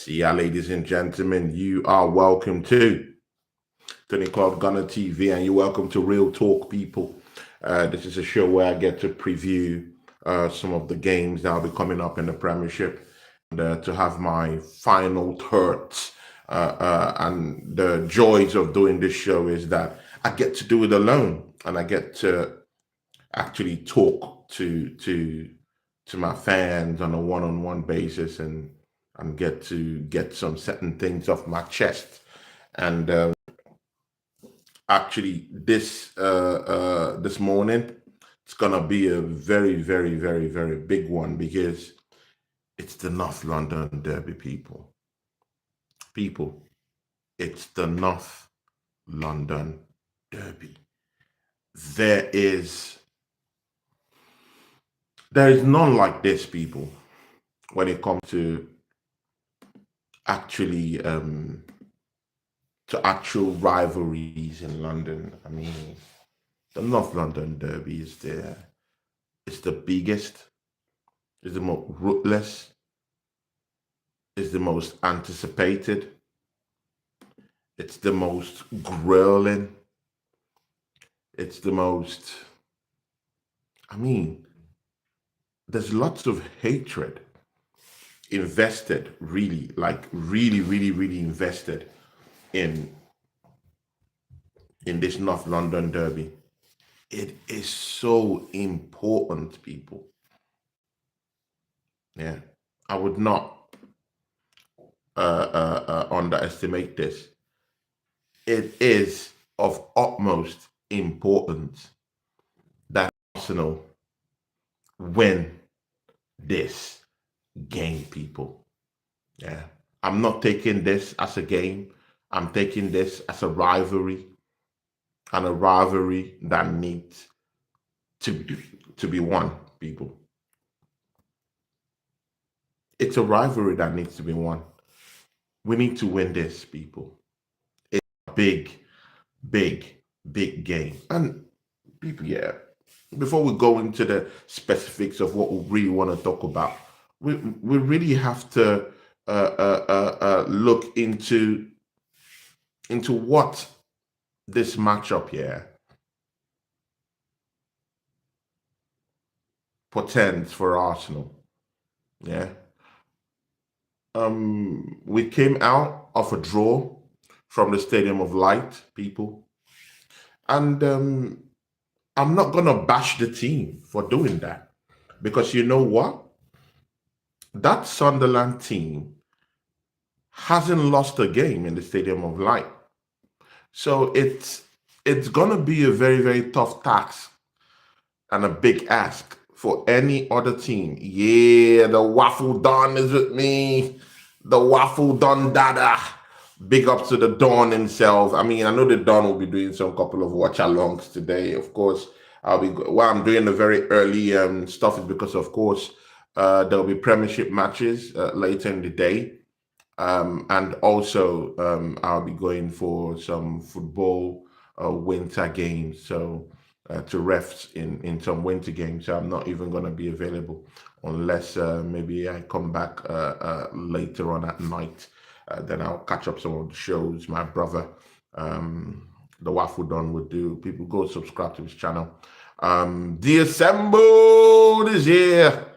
Yeah, ladies and gentlemen, you are welcome to Tony Club Gunner TV, and you're welcome to Real Talk, people. This is a show where I get to preview some of the games that will be coming up in the Premiership, and to have my final thoughts. And the joys of doing this show is that I get to do it alone, and I get to actually talk to my fans on a one-on-one basis, and get to get some certain things off my chest. And actually, this morning, it's gonna be a very, very, very, very big one because it's the North London Derby, people. People, it's the North London Derby. There is none like this, people, when it comes to actually to actual rivalries in London. I mean, the North London Derby is there. It's the biggest, it's the most ruthless, it's the most anticipated, it's the most grueling, it's the most, I mean, there's lots of hatred invested, really, like really, really, really invested in this North London Derby. It is so important, people. Yeah, I would not underestimate this. It is of utmost importance that Arsenal win this game, people. Yeah, I'm not taking this as a game. I'm taking this as a rivalry, and a rivalry that needs to be won, people. It's a rivalry that needs to be won. We need to win this, people. It's a big, big, big game. And people, yeah, before we go into the specifics of what we really want to talk about, we really have to look into what this matchup here portends for Arsenal. Yeah. We came out of a draw from the Stadium of Light, people. And I'm not going to bash the team for doing that. Because you know what? That Sunderland team hasn't lost a game in the Stadium of Light. So it's going to be a very, very tough task and a big ask for any other team. Yeah, the Waffle Don is with me. The Waffle Don Dada. Big up to the Don himself. I mean, I know the Don will be doing some couple of watch-alongs today. Of course, while I'm doing the very early stuff is because, of course, there'll be Premiership matches later in the day. And also, I'll be going for some football winter games. So to refs in some winter games. So I'm not even going to be available unless maybe I come back later on at night. Then I'll catch up some of the shows my brother, the Waffle Don, would do. People go subscribe to his channel. The Assembled is here.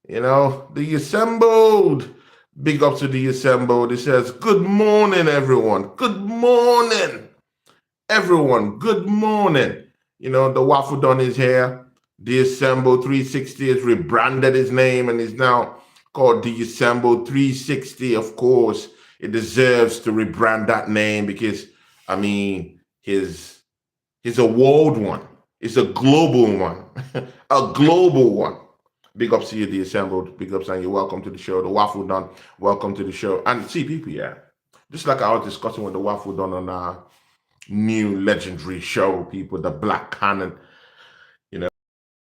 You know, the Assembled. Big up to the Assembled. It says, good morning, everyone. Good morning, everyone. Good morning. You know, the Waffle Don is here. The Assembled 360 has rebranded his name and is now called the Assembled 360. Of course, it deserves to rebrand that name because, I mean, he's a world one. It's a global one. A global one. Big ups to you, the Assembled. Big ups, and you're welcome to the show. The Waffle Don, welcome to the show. And see, people, yeah, just like I was discussing with the Waffle Don on our new legendary show, people, the Black Cannon. You know,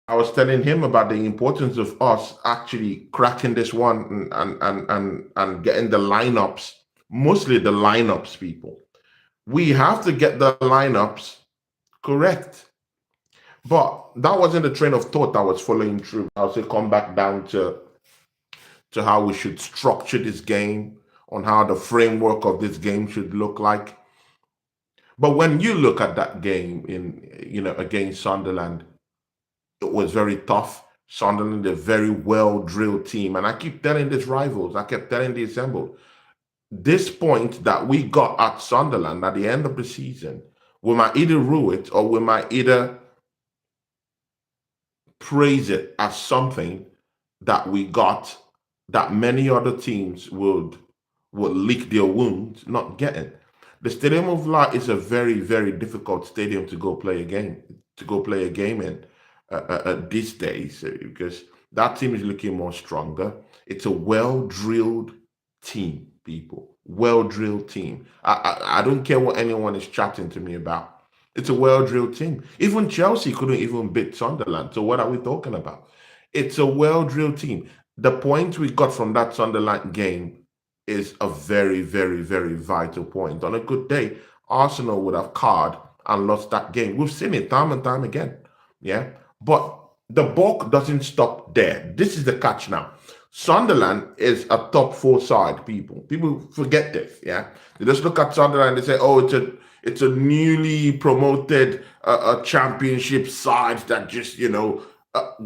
I was telling him about the importance of us actually cracking this one and getting the lineups, mostly the lineups, people. We have to get the lineups correct. But that wasn't the train of thought I was following through. I'll say come back down to how we should structure this game, on how the framework of this game should look like. But when you look at that game against Sunderland, it was very tough. Sunderland, a very well drilled team, and I keep telling these rivals, I kept telling the assembled, this point that we got at Sunderland at the end of the season, we might either rue it or we might either praise it as something that we got that many other teams would lick their wounds not getting. The Stadium of Light is a very, very difficult stadium to go play a game in these days because that team is looking more stronger. It's a well drilled team, people. Well drilled team. I don't care what anyone is chatting to me about. It's a well drilled team. Even Chelsea couldn't even beat Sunderland. So what are we talking about? It's a well drilled team. The point we got from that Sunderland game is a very, very, very vital point. On a good day, Arsenal would have card and lost that game. We've seen it time and time again. Yeah. But the bulk doesn't stop there. This is the catch now. Sunderland is a top 4 side, people. People forget this, yeah? They just look at Sunderland and they say, oh, it's a newly promoted a championship side that just,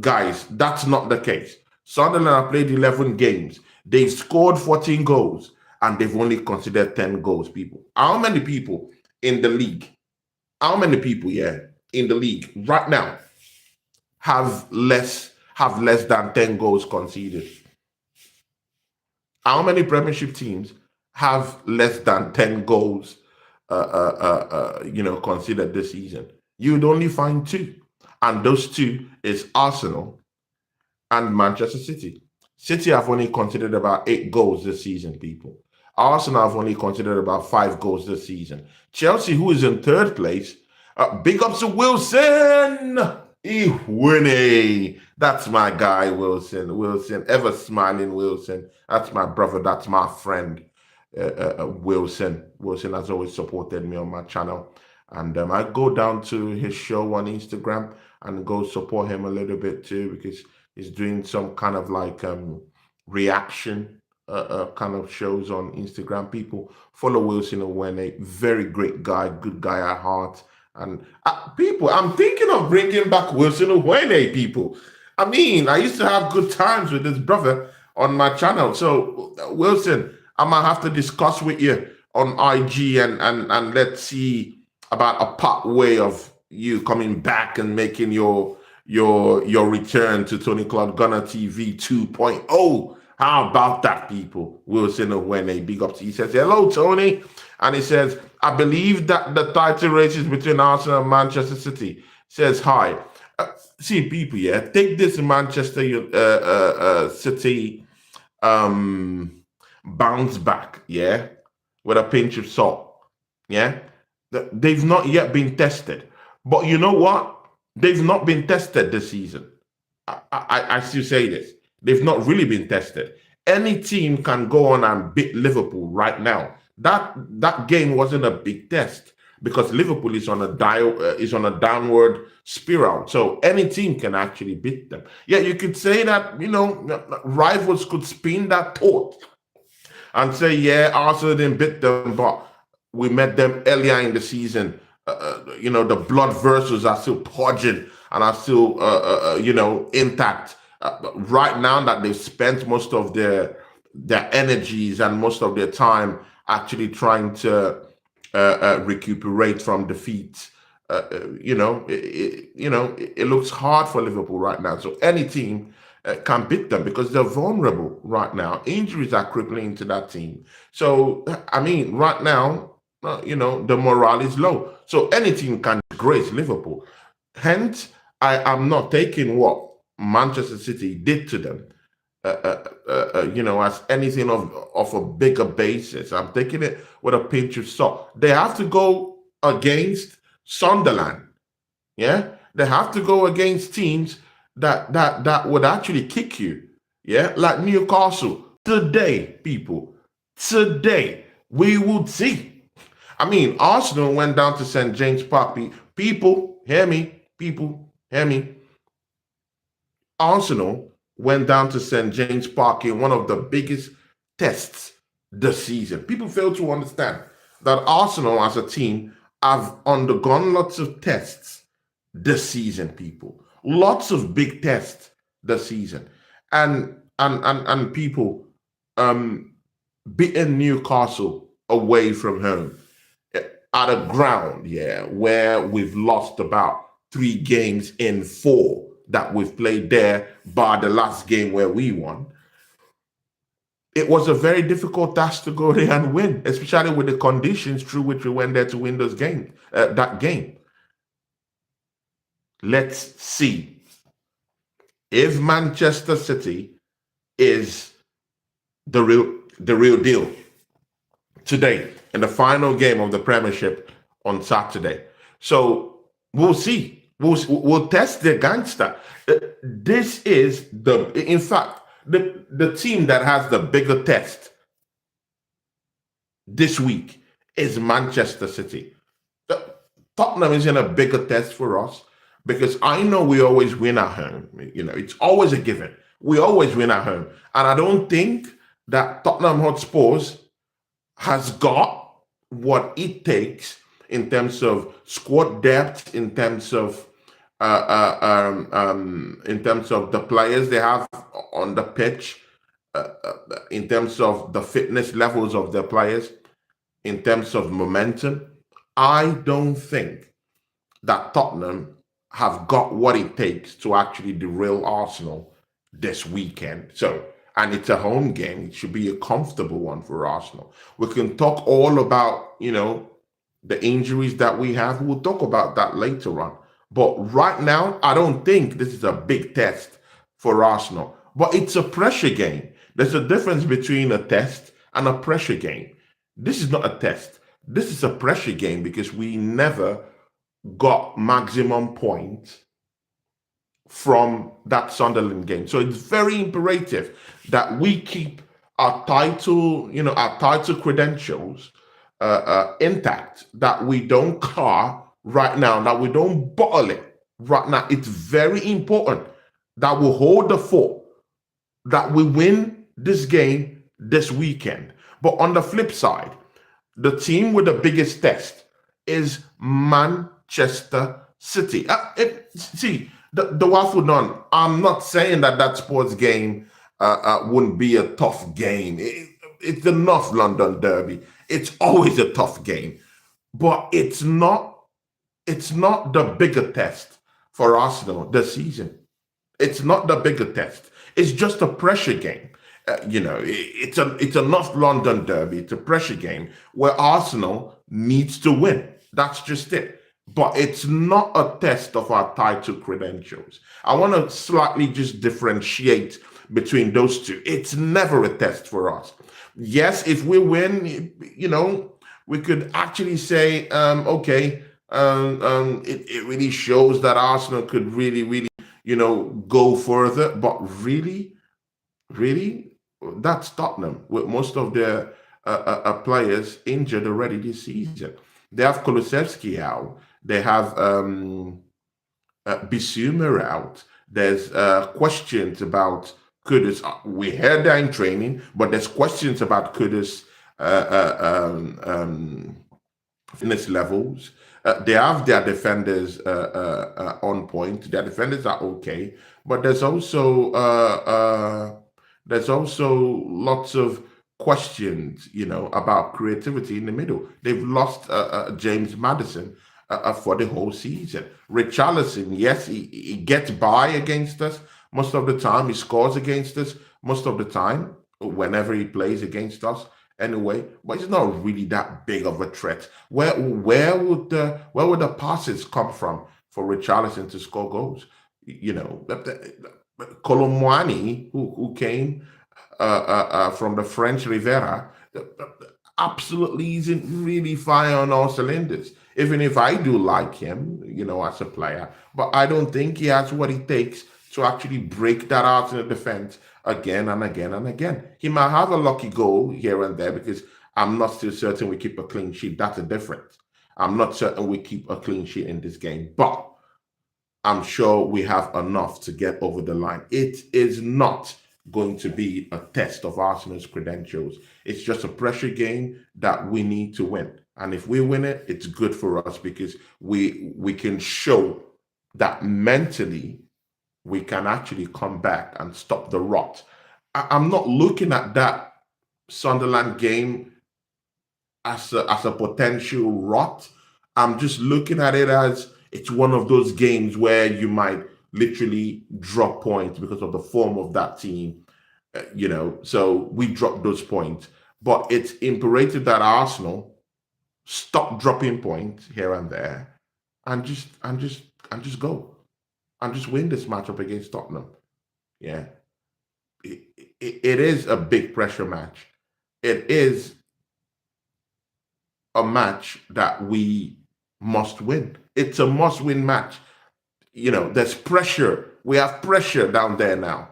guys, that's not the case. Sunderland have played 11 games. They've scored 14 goals and they've only considered 10 goals, people. How many people in the league, in the league right now have less than 10 goals conceded? How many Premiership teams have less than 10 goals, considered this season? You'd only find 2. And those 2 is Arsenal and Manchester City. City have only considered about 8 goals this season, people. Arsenal have only considered about 5 goals this season. Chelsea, who is in 3rd place, big ups to Wilson. Winnie. That's my guy, Wilson. Wilson, ever smiling Wilson. That's my brother. That's my friend, Wilson. Wilson has always supported me on my channel. And I go down to his show on Instagram and go support him a little bit too because he's doing some kind of like reaction kind of shows on Instagram. People follow Wilson Owene. Very great guy, good guy at heart. And people, I'm thinking of bringing back Wilson Owene, people. I mean, I used to have good times with this brother on my channel. So, Wilson, I might have to discuss with you on IG and let's see about a part way of you coming back and making your return to Tony Claude Gunner TV 2.0. How about that, people? Wilson Owene, big up to you. He says, hello, Tony. And he says, I believe that the title race is between Arsenal and Manchester City. Says, hi. See, people, yeah, take this Manchester City bounce back, yeah, with a pinch of salt, yeah. They've not yet been tested. But you know what? They've not been tested this season. I still say this. They've not really been tested. Any team can go on and beat Liverpool right now. That game wasn't a big test because Liverpool is on a downward spiral. So any team can actually beat them. Yeah, you could say that, rivals could spin that thought and say, yeah, Arsenal didn't beat them, but we met them earlier in the season. The blood vessels are still purging and are still, intact. Right now that they've spent most of their energies and most of their time actually trying to recuperate from defeat. It looks hard for Liverpool right now. So any team can beat them because they're vulnerable right now. Injuries are crippling into that team. So, I mean, right now, the morale is low. So any team can grace Liverpool. Hence, I am not taking what Manchester City did to them, as anything of a bigger basis. I'm taking it with a pinch of salt. They have to go against Sunderland. Yeah, they have to go against teams that would actually kick you. Yeah, like Newcastle. Today, people, today we would see. I mean, Arsenal went down to St. James Park. People, hear me. People, hear me. Arsenal went down to St. James Park in one of the biggest tests this season. People fail to understand that Arsenal as a team have undergone lots of tests this season, people. Lots of big tests this season. And people beating Newcastle away from home at a ground, yeah, where we've lost about 3 games in 4 that we've played there, bar the last game where we won. It was a very difficult task to go there and win, especially with the conditions through which we went there to win those games. That game. Let's see if Manchester City is the real deal today in the final game of the Premiership on Saturday. So we'll see. We'll test the gangster. This is in fact, the team that has the bigger test this week is Manchester City. Tottenham is in a bigger test for us because I know we always win at home. It's always a given. We always win at home. And I don't think that Tottenham Hotspurs has got what it takes in terms of squad depth, in terms of the players they have on the pitch, in terms of the fitness levels of the players, in terms of momentum. I don't think that Tottenham have got what it takes to actually derail Arsenal this weekend. So, and it's a home game. It should be a comfortable one for Arsenal. We can talk all about, the injuries that we have. We'll talk about that later on. But right now, I don't think this is a big test for Arsenal. But it's a pressure game. There's a difference between a test and a pressure game. This is not a test. This is a pressure game because we never got maximum points from that Sunderland game. So it's very imperative that we keep our title, our title credentials intact, that we don't right now, that we don't bottle it right now. It's very important that we hold the fort, that we win this game this weekend. But on the flip side, the team with the biggest test is Manchester City. See, the Waffle Don, I'm not saying that sports game wouldn't be a tough game. It's the North London Derby. It's always a tough game. But it's not the bigger test for Arsenal this season. It's not the bigger test. It's just a pressure game. It's a North London derby. It's a pressure game where Arsenal needs to win. That's just it. But it's not a test of our title credentials. I want to slightly just differentiate between those two. It's never a test for us. Yes, if we win, we could actually say, okay, it really shows that Arsenal could really, go further. But really, that's Tottenham with most of their players injured already this season. They have Kulusevski out. They have Bissouma out. There's questions about Kudus. We heard that in training, but there's questions about Kudus' fitness levels. They have their defenders on point. Their defenders are okay, but there's also lots of questions, about creativity in the middle. They've lost James Maddison for the whole season. Richarlison, yes, he gets by against us most of the time. He scores against us most of the time whenever he plays against us. Anyway, but it's not really that big of a threat. Where would the passes come from for Richarlison to score goals? Colomwani, who came from the French Riviera, absolutely isn't really fire on all cylinders. Even if I do like him, as a player, but I don't think he has what it takes to actually break that out in the defense again and again and again. He might have a lucky goal here and there because I'm not still certain we keep a clean sheet. That's a difference. I'm not certain we keep a clean sheet in this game, but I'm sure we have enough to get over the line. It is not going to be a test of Arsenal's credentials. It's just a pressure game that we need to win. And if we win it, it's good for us because we can show that mentally we can actually come back and stop the rot. I'm not looking at that Sunderland game as a potential rot. I'm just looking at it as it's one of those games where you might literally drop points because of the form of that team. So we dropped those points. But it's imperative that Arsenal stop dropping points here and there and just go and just win this matchup against Tottenham. Yeah. It is a big pressure match. It is a match that we must win. It's a must-win match. There's pressure. We have pressure down there now.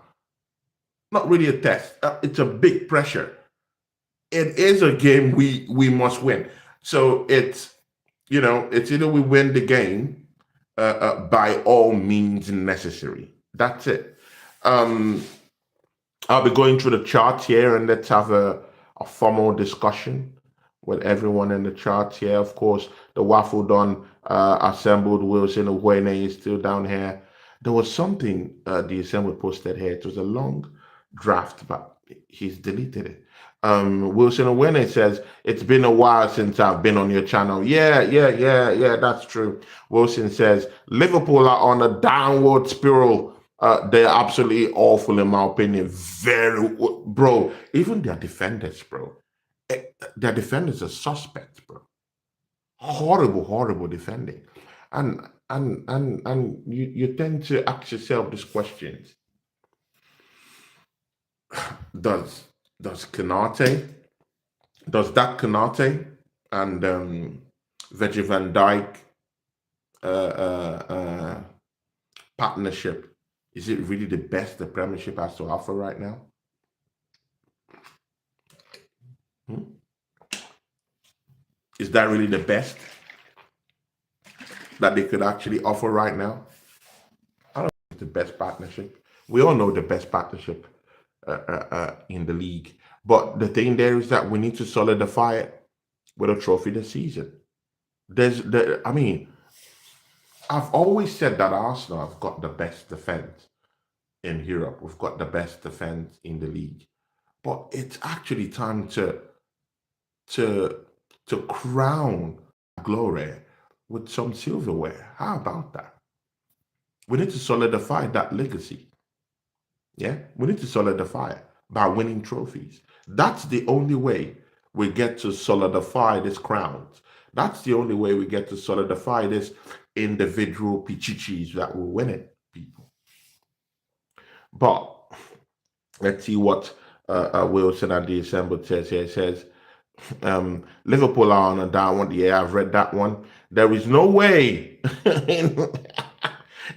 Not really a test. It's a big pressure. It is a game we must win. So it's either we win the game by all means necessary. That's it. I'll be going through the charts here and let's have a formal discussion with everyone in the charts here. Of course, the Waffle Don assembled Wilson Owene is still down here. There was something the assembly posted here. It was a long draft, but he's deleted it. Wilson Owene says, it's been a while since I've been on your channel. Yeah, that's true. Wilson says, Liverpool are on a downward spiral. They're absolutely awful in my opinion. Bro, even their defenders, bro. Their defenders are suspects, bro. Horrible defending. And you tend to ask yourself these questions. Does Konate, does that Konate and Virgil van Dijk partnership, is it really the best the Premiership has to offer right now? Is that really the best that they could actually offer right now? I don't think it's the best partnership. We all know the best partnership in the league. But the thing there is that we need to solidify it with a trophy this season. I've always said that Arsenal have got the best defense in Europe. We've got the best defense in the league. But it's actually time to crown glory with some silverware. How about that? We need to solidify that legacy. Yeah, we need to solidify it by winning trophies. That's the only way we get to solidify this crowns. That's the only way we get to solidify this individual pichichis that will win it, people. But let's see what Wilson and the Assembled says here. It says, Liverpool are on a downward. Yeah, I've read that one. There is no way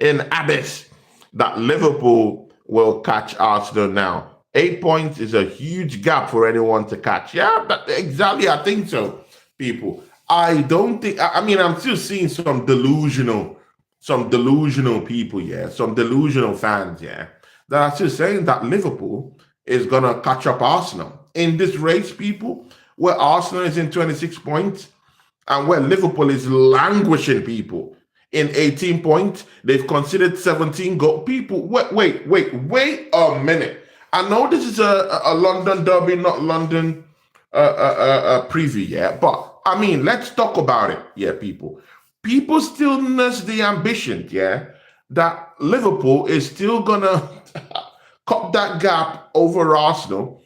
in Abyss that Liverpool will catch Arsenal now. 8 points is a huge gap for anyone to catch. Yeah, exactly. I think so, people. I don't think, I'm still seeing some delusional people, yeah, some delusional fans, yeah, that are still saying that Liverpool is going to catch up Arsenal in this race, people, where Arsenal is in 26 points and where Liverpool is languishing, people, in 18 points. They've conceded 17 goals. People, wait a minute. I know this is a London derby, not London preview, yeah, but let's talk about it, yeah, people. People still nurse the ambition, yeah, that Liverpool is still gonna cut that gap over Arsenal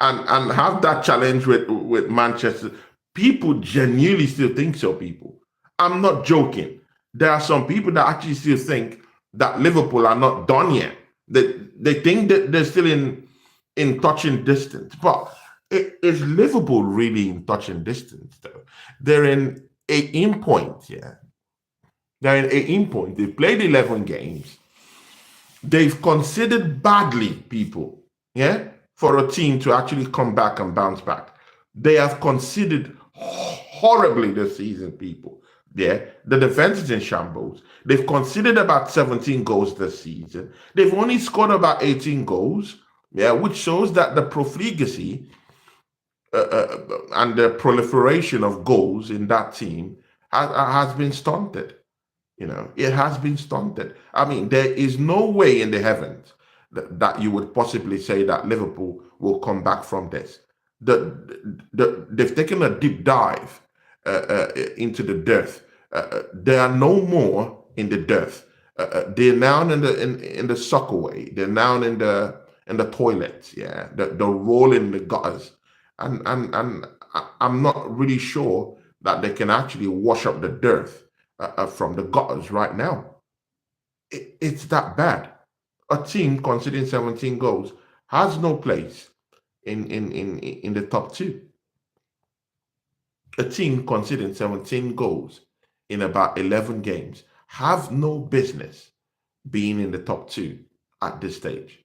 and have that challenge with Manchester. People genuinely still think so, people. I'm not joking. There are some people that actually still think that Liverpool are not done yet. They think that they're still in touching distance. But is Liverpool really in touching distance, though? They're in 18 points, yeah. They're in 18 points. They played 11 games. They've considered badly, people, yeah, for a team to actually come back and bounce back. They have considered horribly this season, people. Yeah, the defense is in shambles. They've conceded about 17 goals this season. They've only scored about 18 goals. Yeah, which shows that the profligacy and the proliferation of goals in that team has been stunted. You know, it has been stunted. I mean, there is no way in the heavens that you would possibly say that Liverpool will come back from this. They've taken a deep dive into the dirt. They are no more in the dirt. They're now in the soccer way. They're now in the toilets. Yeah, the rolling the gutters, and I'm not really sure that they can actually wash up the dirt from the gutters right now. It's that bad. A team conceding 17 goals has no place in the top two. A team conceding 17 goals in about 11 games have no business being in the top two at this stage.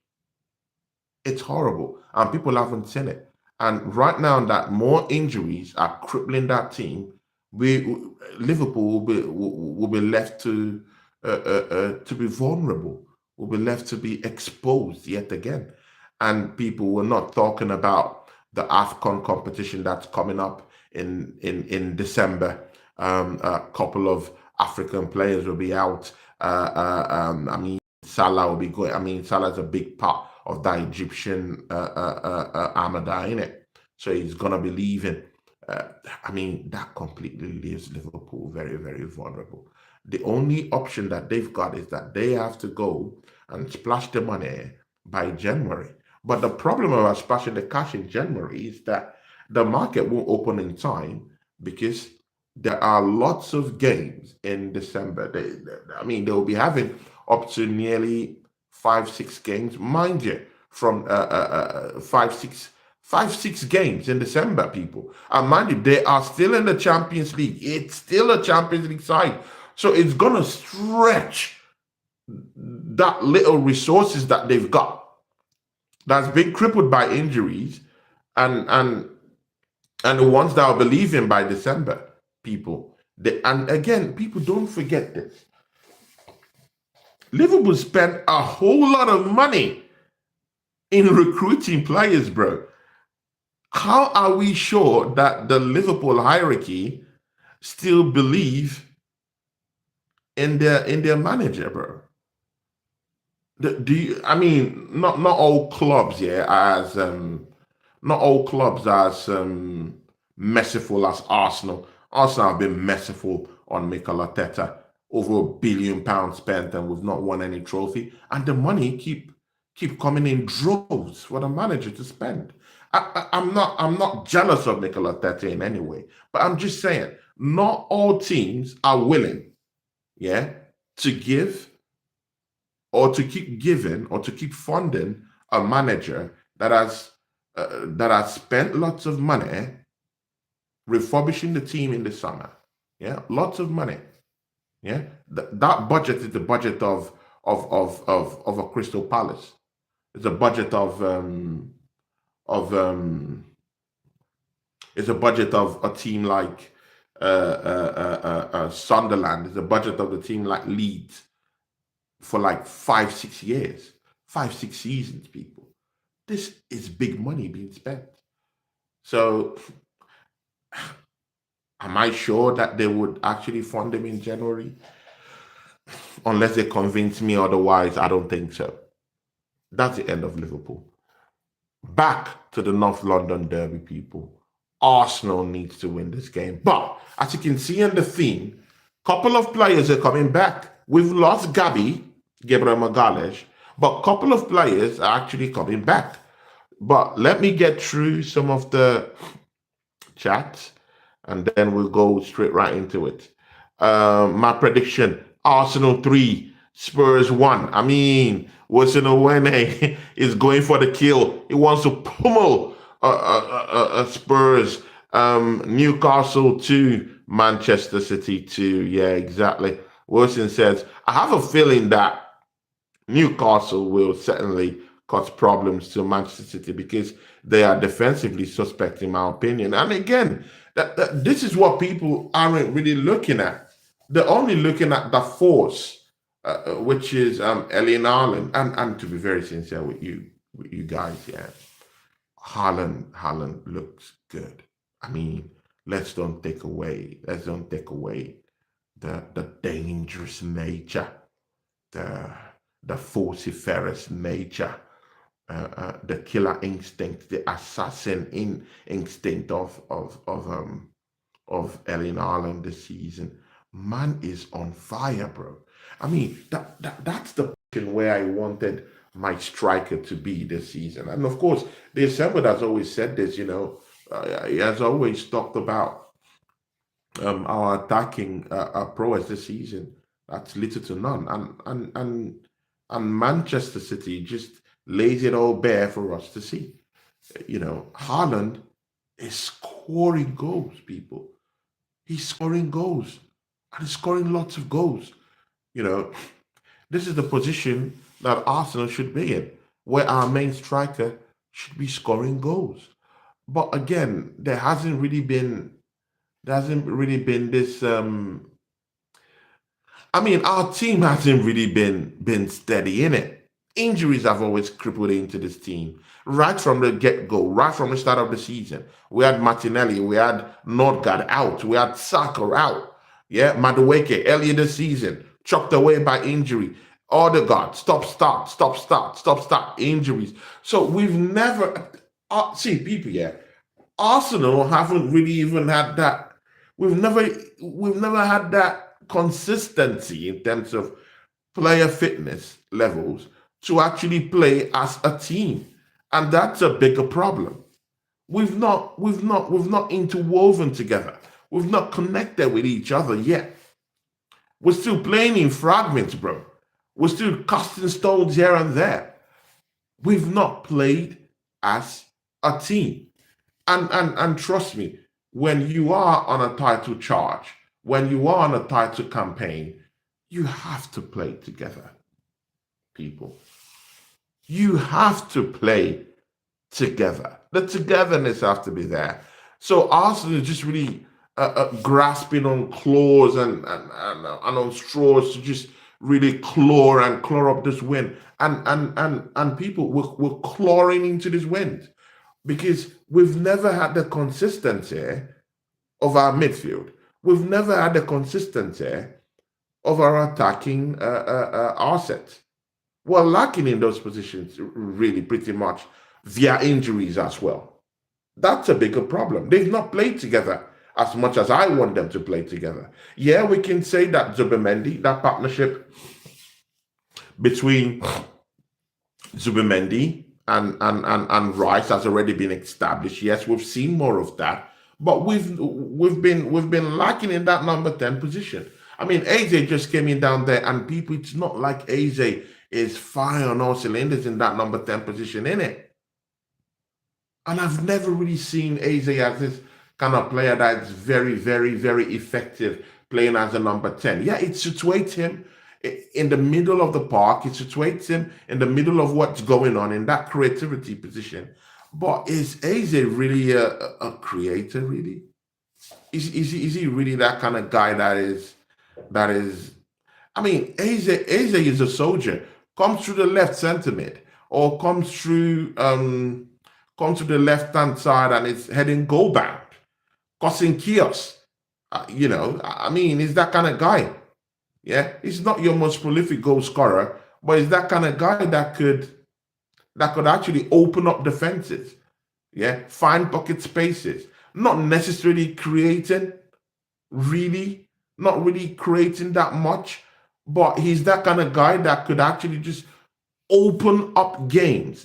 It's horrible, and people haven't seen it. And right now, that more injuries are crippling that team, we Liverpool will be left to be vulnerable. Will be left to be exposed yet again, and people were not talking about the AFCON competition that's coming up in December. A couple of African players will be out. I mean, Salah will be going. I mean, Salah's a big part of that Egyptian Armada, in it. So he's gonna be leaving. I mean, that completely leaves Liverpool very, very vulnerable. The only option that they've got is that they have to go and splash the money by January. But the problem about splashing the cash in January is that the market won't open in time because there are lots of games in December. I mean, they'll be having up to nearly 5, 6 games, mind you, from 5, 6 games in December, people. And mind you, they are still in the Champions League. It's still a Champions League side. So it's going to stretch that little resources that they've got that's been crippled by injuries and the ones that are believing by December, people. And again, people don't forget this. Liverpool spent a whole lot of money in recruiting players, bro. How are we sure that the Liverpool hierarchy still believe in their manager, bro? I mean, not all clubs, yeah, as not all clubs as merciful as Arsenal. Arsenal have been merciful on Mikel Arteta. Over £1 billion spent, and we've not won any trophy. And the money keep coming in droves for the manager to spend. I'm not jealous of Mikel Arteta in any way, but I'm just saying not all teams are willing, yeah, to give or to keep giving or to keep funding a manager that has spent lots of money refurbishing the team in the summer. Yeah, lots of money. Yeah, that budget is the budget of a Crystal Palace. It's a budget it's a budget of a team like Sunderland. It's a budget of the team like Leeds for like 5, 6 years, 5, 6 seasons, people. This is big money being spent. So am I sure that they would actually fund him in January? Unless they convince me otherwise, I don't think so. That's the end of Liverpool. Back to the North London derby, people. Arsenal needs to win this game. But as you can see in the theme, couple of players are coming back. We've lost Gabi Magalhaes, but a couple of players are actually coming back. But let me get through some of the chats, and then we'll go straight right into it. My prediction, Arsenal 3, Spurs 1. I mean, Wesonowene is going for the kill. He wants to pummel Spurs. Newcastle 2, Manchester City 2. Yeah, exactly. Wilson says, I have a feeling that Newcastle will certainly cause problems to Manchester City because they are defensively suspect, in my opinion. And again, this is what people aren't really looking at. They're only looking at the force, which is Ellie Ireland. And to be very sincere with you, with you guys. Yeah, Haaland looks good. I mean, let's don't take away the dangerous nature, the the vociferous nature, the killer instinct, the assassin instinct of Erling Haaland this season. Man is on fire, bro. I mean, that's the position where I wanted my striker to be this season. And of course, the December has always said this, he has always talked about our attacking prowess this season. That's little to none. And Manchester City just lays it all bare for us to see. Haaland is scoring goals, people. He's scoring goals. And he's scoring lots of goals. You know, this is the position that Arsenal should be in, where our main striker should be scoring goals. But again, there hasn't really been this our team hasn't really been steady in it. Injuries have always crippled into this team right from the get-go, right from the start of the season. We had Martinelli, we had Nordgaard out, we had Saka out. Yeah, Madueke earlier this season, chopped away by injury. Odegaard, stop, start, injuries. So we've never see people, yeah. Arsenal haven't really even had that. We've never had that consistency in terms of player fitness levels to actually play as a team, and that's a bigger problem. We've not interwoven together. We've not connected with each other yet. We're still playing in fragments, bro. We're still casting stones here and there. We've not played as a team. And trust me, when you are on a title charge, when you are on a title campaign, you have to play together, people. You have to play together. The togetherness has to be there. So Arsenal is just really grasping on claws and on straws to just really claw up this win. And people, we're clawing into this win because we've never had the consistency of our midfield. We've never had the consistency of our attacking assets. We're lacking in those positions, really, pretty much via injuries as well. That's a bigger problem. They've not played together as much as I want them to play together. Yeah, we can say that Zubimendi, that partnership between Zubimendi and Rice has already been established. Yes, we've seen more of that, but we've been lacking in that number 10 position. I mean, Eze just came in down there, and people, it's not like Eze is firing on all cylinders in that number 10 position, in it. And I've never really seen Eze as this kind of player that's very, very, very effective playing as a number 10. Yeah, it situates him in the middle of the park. It situates him in the middle of what's going on in that creativity position. But is Eze really a creator, really? Is he really that kind of guy that is I mean, Eze is a soldier. Comes through the left center mid, or comes to the left hand side and it's heading goal bound, causing chaos. I mean, he's that kind of guy. Yeah, he's not your most prolific goal scorer, but he's that kind of guy that could actually open up defenses. Yeah, find pocket spaces, not necessarily creating, really, not really creating that much, but he's that kind of guy that could actually just open up games.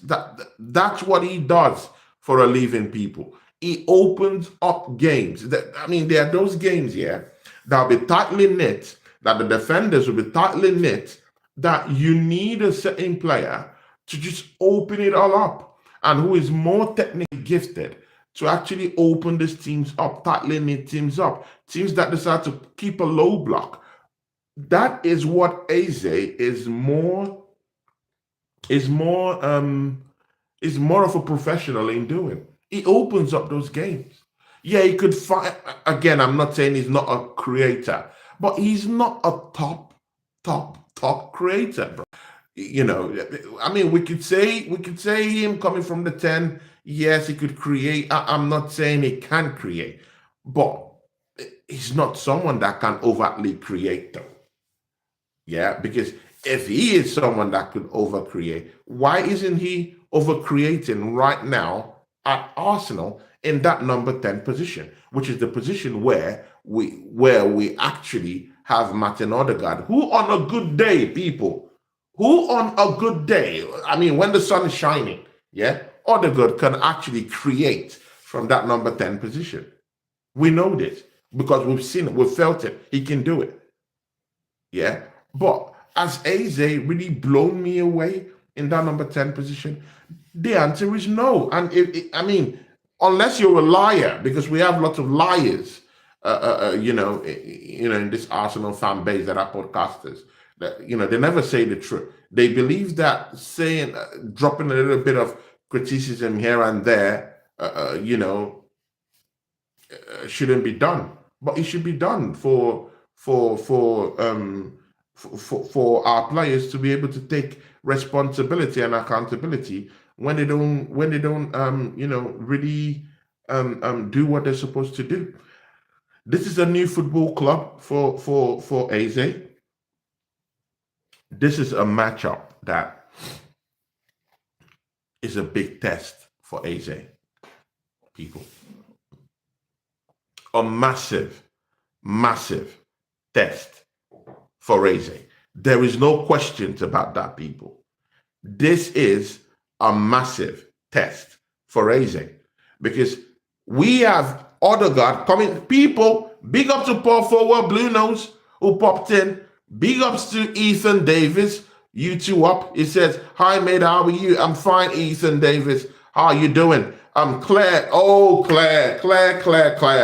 That's what he does for a living, people. He opens up games. There are those games here that'll be tightly knit, that the defenders will be tightly knit, that you need a certain player to just open it all up, and who is more technically gifted to actually open these teams up, tightly knit teams up, teams that decide to keep a low block. That is what Eze is more of a professional in doing. He opens up those games. Yeah, he could find, again, I'm not saying he's not a creator, but he's not a top creator, bro. I mean, we could say him coming from the 10. Yes, he could create. I'm not saying he can create, but he's not someone that can overtly create, though. Yeah, because if he is someone that could overcreate, why isn't he overcreating right now at Arsenal in that number 10 position, which is the position where we actually have Martin Odegaard, who on a good day, people, who on a good day, I mean, when the sun is shining, yeah, Odegaard can actually create from that number 10 position. We know this because we've seen it, we've felt it. He can do it. Yeah. But has Eze really blown me away in that number 10 position? The answer is no. And I mean, unless you're a liar, because we have lots of liars, in this Arsenal fan base that are podcasters. That they never say the truth. They believe that saying, dropping a little bit of criticism here and there, shouldn't be done, but it should be done for our players to be able to take responsibility and accountability when they don't really do what they're supposed to do. This is a new football club for Eze. This is a matchup that is a big test for Eze, people. A massive, massive test for Eze. There is no questions about that, people. This is a massive test for Eze because we have Odegaard coming. People, big up to Paul Forward Blue Nose who popped in. Big ups to Ethan Davis. You two up. It says, hi, mate, how are you? I'm fine, Ethan Davis. How are you doing? I'm Claire. Oh, Claire.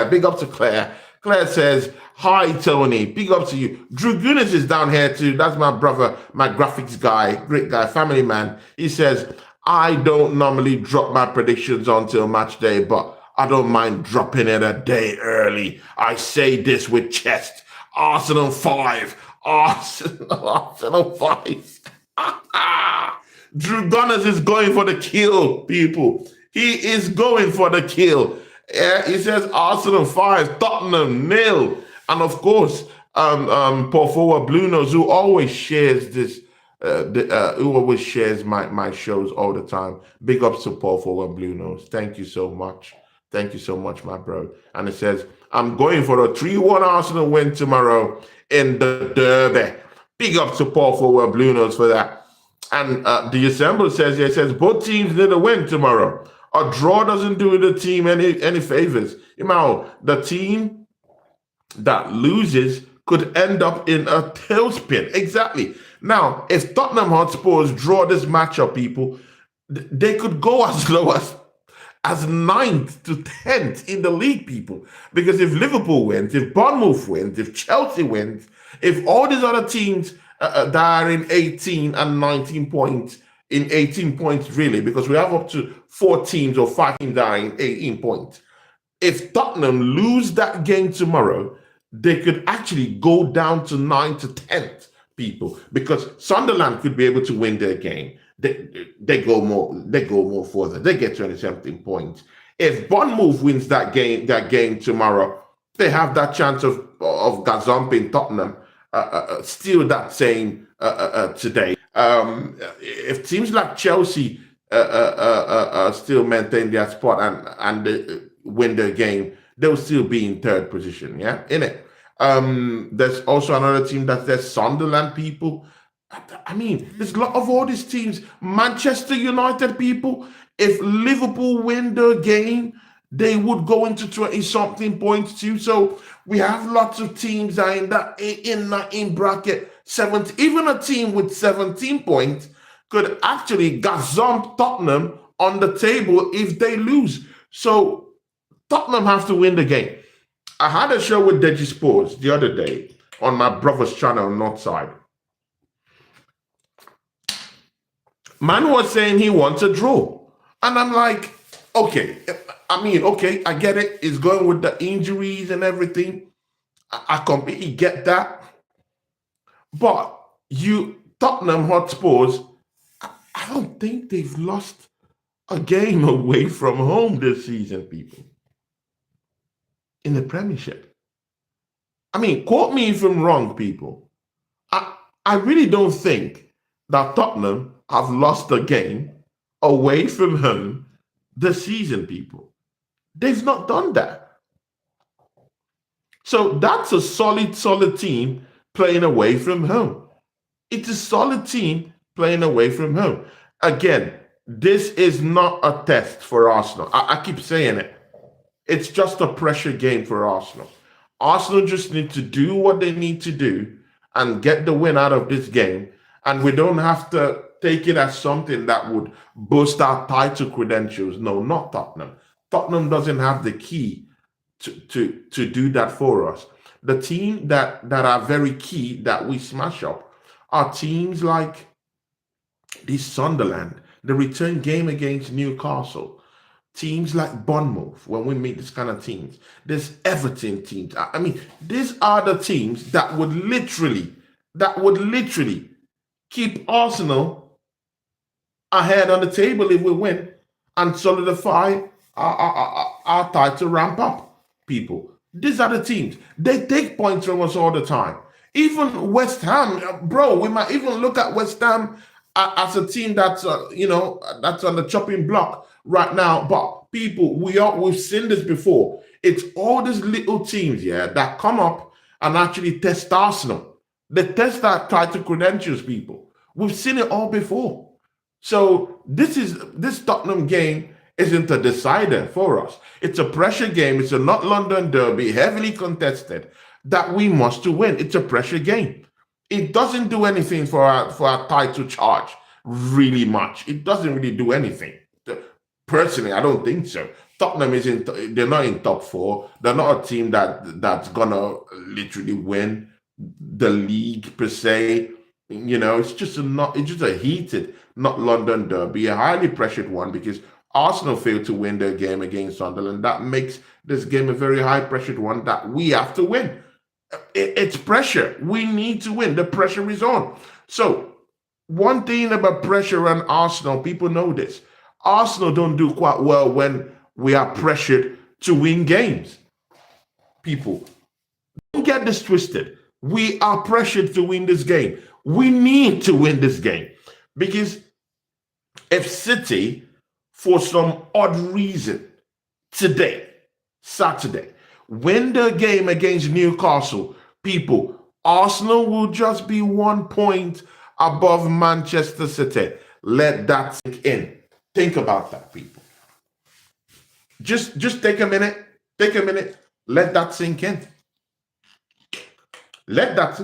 Big up to Claire. Claire says, hi, Tony. Big up to you. Drew Guinness is down here too. That's my brother, my graphics guy, great guy, family man. He says, I don't normally drop my predictions until match day, but I don't mind dropping it a day early. I say this with chest. Arsenal 5. Arsenal 5. Drew Gunners is going for the kill, people. He is going for the kill. He says Arsenal 5, Tottenham 0. And of course, Paul Forward Blue Nose, who always shares this, who always shares my shows all the time. Big ups to Paul Forward Blue Nose. Thank you so much. Thank you so much, my bro. And it says, I'm going for a 3-1 Arsenal win tomorrow in the derby. Big up to Paul Forward Blue Nose for that. And the Assemble says, it says both teams need a win tomorrow. A draw doesn't do the team any favors. The team that loses could end up in a tailspin. Exactly. Now, if Tottenham Hotspurs draw this matchup, people, they could go as low as 9th to 10th in the league, people. Because if Liverpool wins, if Bournemouth wins, if Chelsea wins, if all these other teams that are in 18 and 19 points, in 18 points really, because we have up to 4 teams or 5 teams that are in 18 points. If Tottenham lose that game tomorrow, they could actually go down to 9th to 10th, people, because Sunderland could be able to win their game. They go more further. They get 20-something points. If Bournemouth wins that game tomorrow, they have that chance of gazumping Tottenham, still that same today. If teams like Chelsea still maintain their spot and they win their game, they'll still be in 3rd position. Yeah, in it. There's also another team there's Sunderland, people. I mean, there's a lot of all these teams. Manchester United, people, if Liverpool win the game, they would go into 20-something points too. So we have lots of teams that are in bracket 17. Even a team with 17 points could actually gazump Tottenham on the table if they lose. So Tottenham have to win the game. I had a show with Deji Sports the other day on my brother's channel, Northside. Man was saying he wants a draw. And I'm like, okay, I get it. It's going with the injuries and everything. I completely get that. But Tottenham Hotspurs, I don't think they've lost a game away from home this season, people, in the Premiership. I mean, quote me if I'm wrong, people. I really don't think that Tottenham have lost a game away from home this season, people. They've not done that. So that's a solid team playing away from home. It's a solid team playing away from home. Again, this is not a test for Arsenal. I keep saying it. It's just a pressure game for Arsenal. Arsenal just need to do what they need to do and get the win out of this game. And we don't have to take it as something that would boost our title credentials. No, not Tottenham. Tottenham doesn't have the key to do that for us. The team that are very key that we smash up are teams like this Sunderland, the return game against Newcastle, teams like Bournemouth, when we meet this kind of teams. There's Everton teams. I mean, these are the teams that would literally keep Arsenal ahead on the table if we win and solidify our title ramp up. People, these are the teams. They take points from us all the time. Even West Ham, bro, we might even look at West Ham as a team that's that's on the chopping block right now. But people, we've seen this before. It's all these little teams, that come up and actually test Arsenal. They test our title credentials, people. We've seen it all before. So this Tottenham game isn't a decider for us. It's a pressure game. It's a not London derby, heavily contested, that we must win. It's a pressure game. It doesn't do anything for our title charge really much. It doesn't really do anything. Personally, I don't think so. Tottenham they're not in top four. They're not a team that's gonna literally win the league per se. It's just a heated, not London derby, a highly pressured one, because Arsenal failed to win their game against Sunderland. That makes this game a very high pressured one that we have to win. It's pressure. We need to win. The pressure is on. So one thing about pressure and Arsenal, people know this. Arsenal don't do quite well when we are pressured to win games. People, don't get this twisted. We are pressured to win this game. We need to win this game, because if City, for some odd reason, today, Saturday, win the game against Newcastle, people, Arsenal will just be 1 point above Manchester City. Let that sink in. Think about that, people. Just take a minute. Take a minute. Let that sink in. Let that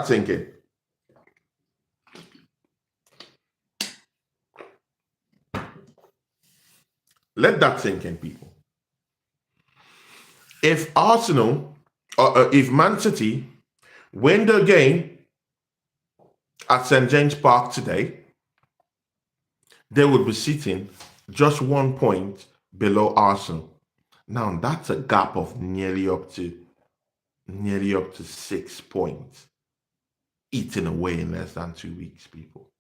sink in. Let that sink in, people. If Arsenal, or if Man City win the game at St. James Park today, they would be sitting just 1 point below Arsenal. Now that's a gap of nearly up to 6 points, eaten away in less than 2 weeks, people.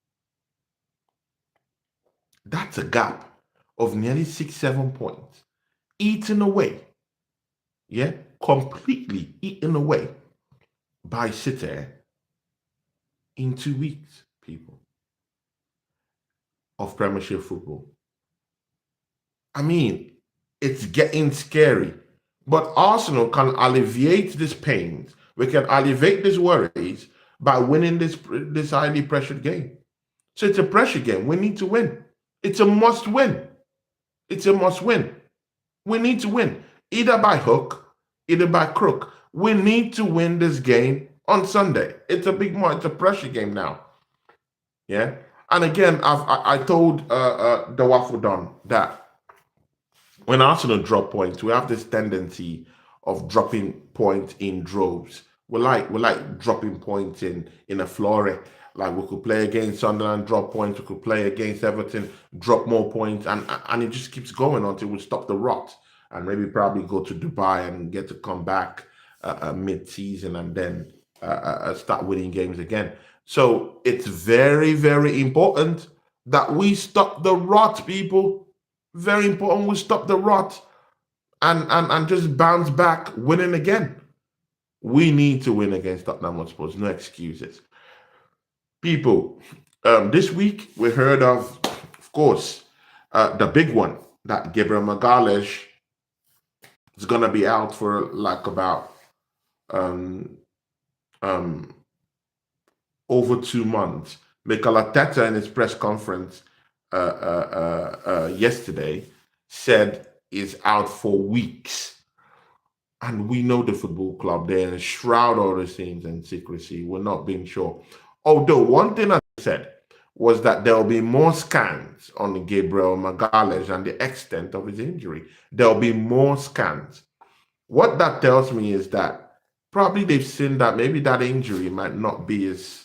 That's a gap of nearly 6-7 points, eaten away, completely eaten away by City in 2 weeks, people, of Premiership football. I mean, it's getting scary. But Arsenal can alleviate these pains. We can alleviate these worries by winning this highly pressured game. So it's a pressure game. We need to win. It's a must win. It's a must win. We need to win, either by hook, either by crook. We need to win this game on Sunday. It's a it's a pressure game now. Yeah. And again, I told the Waffle Don that when Arsenal drop points, we have this tendency of dropping points in droves. We like dropping points in a flurry. Like, we could play against Sunderland, drop points. We could play against Everton, drop more points, and it just keeps going until we stop the rot, and maybe probably go to Dubai and get to come back mid-season and then start winning games again. So it's very, very important that we stop the rot, people. Very important we stop the rot and just bounce back winning again. We need to win against Tottenham Hotspur. No excuses. People, this week we heard of course, the big one that Gabriel Magalhaes is going to be out for like about um, um, over 2 months. Mikel Arteta in his press conference yesterday said is out for weeks. And we know the football club, they enshroud all the things in secrecy. We're not being sure. Although one thing I said was that there will be more scans on Gabriel Magalhaes and the extent of his injury. There will be more scans. What that tells me is that probably they've seen that maybe that injury might not be as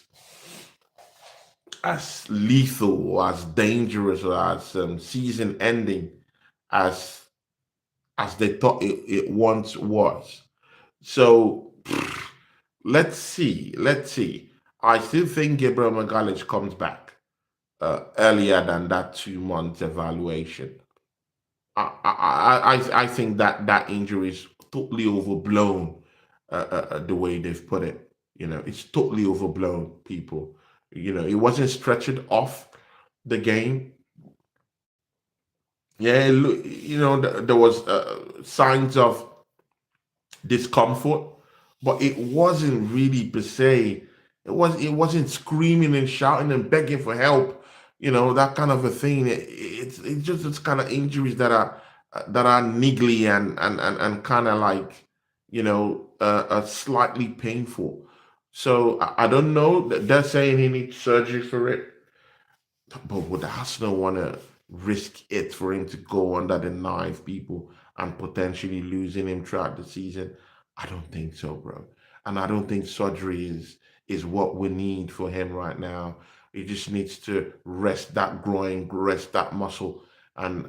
lethal or as dangerous or as season ending as they thought it once was. So let's see. Let's see. I still think Gabriel Magalhaes comes back earlier than that 2 month evaluation. I think that that injury is totally overblown. The way they've put it, it's totally overblown. People, it wasn't stretched off the game. Yeah, there was signs of discomfort, but it wasn't really per se. It wasn't screaming and shouting and begging for help. That kind of a thing. It's just this kind of injuries that are niggly and kind of like slightly painful. So I don't know. They're saying he needs surgery for it. But would Arsenal want to risk it for him to go under the knife, people, and potentially losing him throughout the season? I don't think so, bro. And I don't think surgery is what we need for him right now. He just needs to rest that groin, rest that muscle, and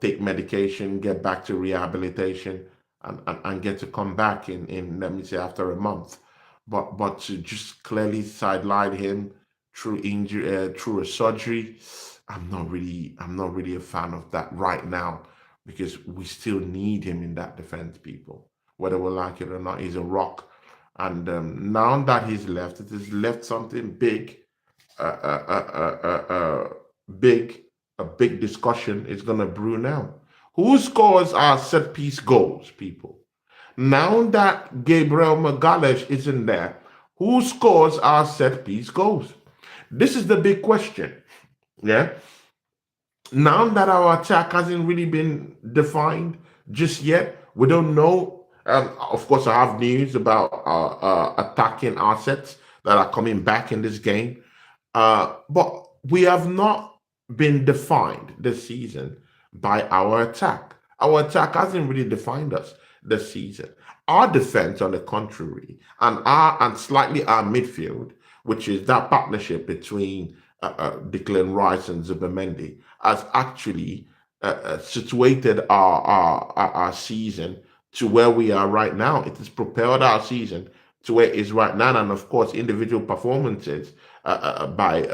take medication, get back to rehabilitation, and get to come back in let me say after a month. But to just clearly sideline him through injury, through a surgery, I'm not really a fan of that right now because we still need him in that defense, people. Whether we like it or not, he's a rock. And now that he's left, it has left something big, uh, uh, uh, uh, uh, uh, big, a big discussion is going to brew now. Who scores our set piece goals, people? Now that Gabriel Magalhaes isn't there, who scores our set piece goals? This is the big question. Yeah. Now that our attack hasn't really been defined just yet, we don't know. Of course, I have news about attacking assets that are coming back in this game. But we have not been defined this season by our attack. Our attack hasn't really defined us this season. Our defense, on the contrary, and slightly our midfield, which is that partnership between Declan Rice and Zubimendi, has actually situated our season to where we are right now. It has propelled our season to where it is right now, and of course, individual performances by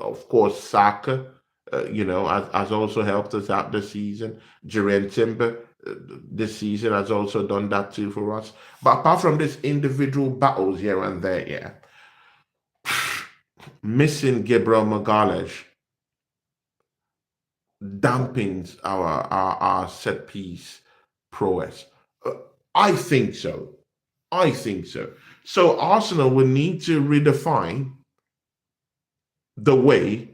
of course Saka, has also helped us out this season. Jurien Timber this season has also done that too for us. But apart from these individual battles here and there, yeah, missing Gabriel Magalhaes dampens our set piece prowess. Uh, I think so. I think so. So Arsenal will need to redefine the way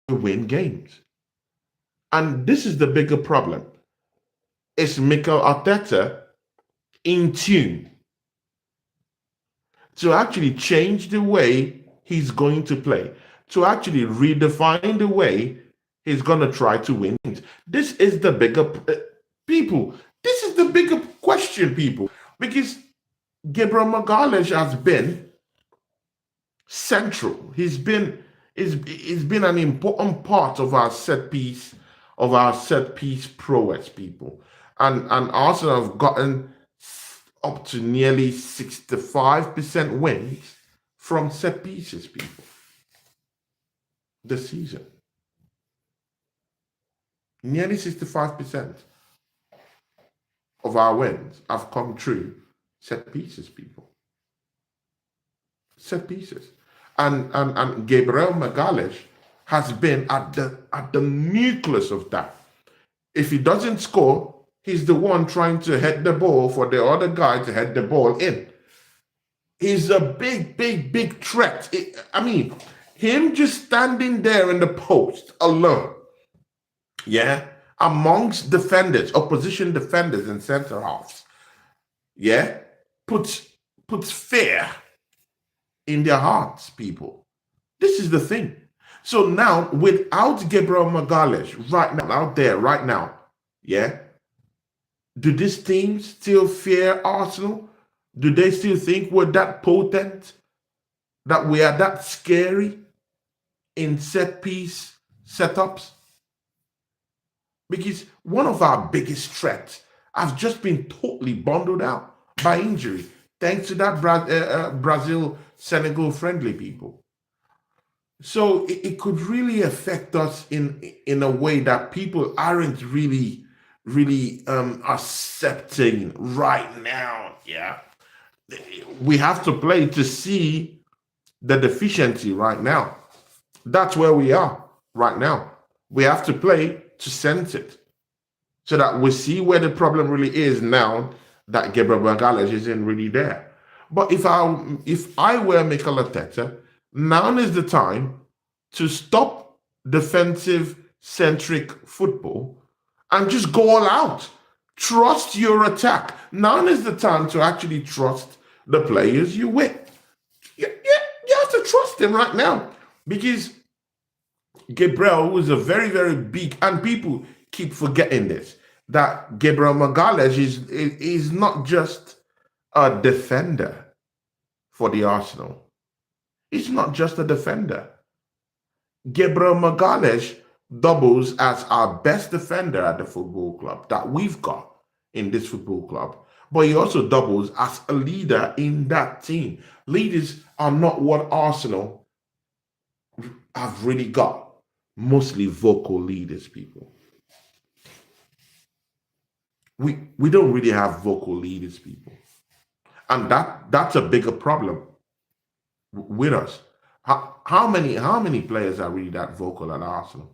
to win games. And this is the bigger problem. Is Mikel Arteta in tune to actually change the way he's going to play, to actually redefine the way he's going to try to win games? This is the bigger people. This is the bigger question, people, because Gabriel Magalhaes has been central. He's been an important part of our set piece prowess, people. And Arsenal have gotten up to nearly 65% wins from set pieces, people, this season. Nearly 65% of our wins have come through set pieces, people. Set pieces. And Gabriel Magalhaes has been at the nucleus of that. If he doesn't score, he's the one trying to head the ball for the other guy to head the ball in. He's a big threat. I mean, him just standing there in the post alone, yeah, amongst defenders, opposition defenders and center halves, yeah, puts fear in their hearts, people. This is the thing. So now, without Gabriel Magalhaes right now, out there, right now, yeah, do these teams still fear Arsenal? Do they still think we're that potent? That we are that scary in set piece setups? Because one of our biggest threats has just been totally bundled out by injury, thanks to that Brazil-Senegal friendly, people. So it could really affect us in a way that people aren't really accepting right now. Yeah, we have to play to see the deficiency right now. That's where we are right now. We have to play to sense it, so that we see where the problem really is now that Gabriel Magalhaes isn't really there. But if I were Mikel Arteta, now is the time to stop defensive-centric football and just go all out. Trust your attack. Now is the time to actually trust the players you with. You have to trust them right now, because Gabriel was a very big, and people keep forgetting this, that Gabriel Magalhaes is not just a defender for the Arsenal. He's not just a defender. Gabriel Magalhaes doubles as our best defender at the football club that we've got in this football club. But he also doubles as a leader in that team. Leaders are not what Arsenal have really got. Mostly vocal leaders, people. We don't really have vocal leaders, people. And that's a bigger problem with us. How many players are really that vocal at Arsenal?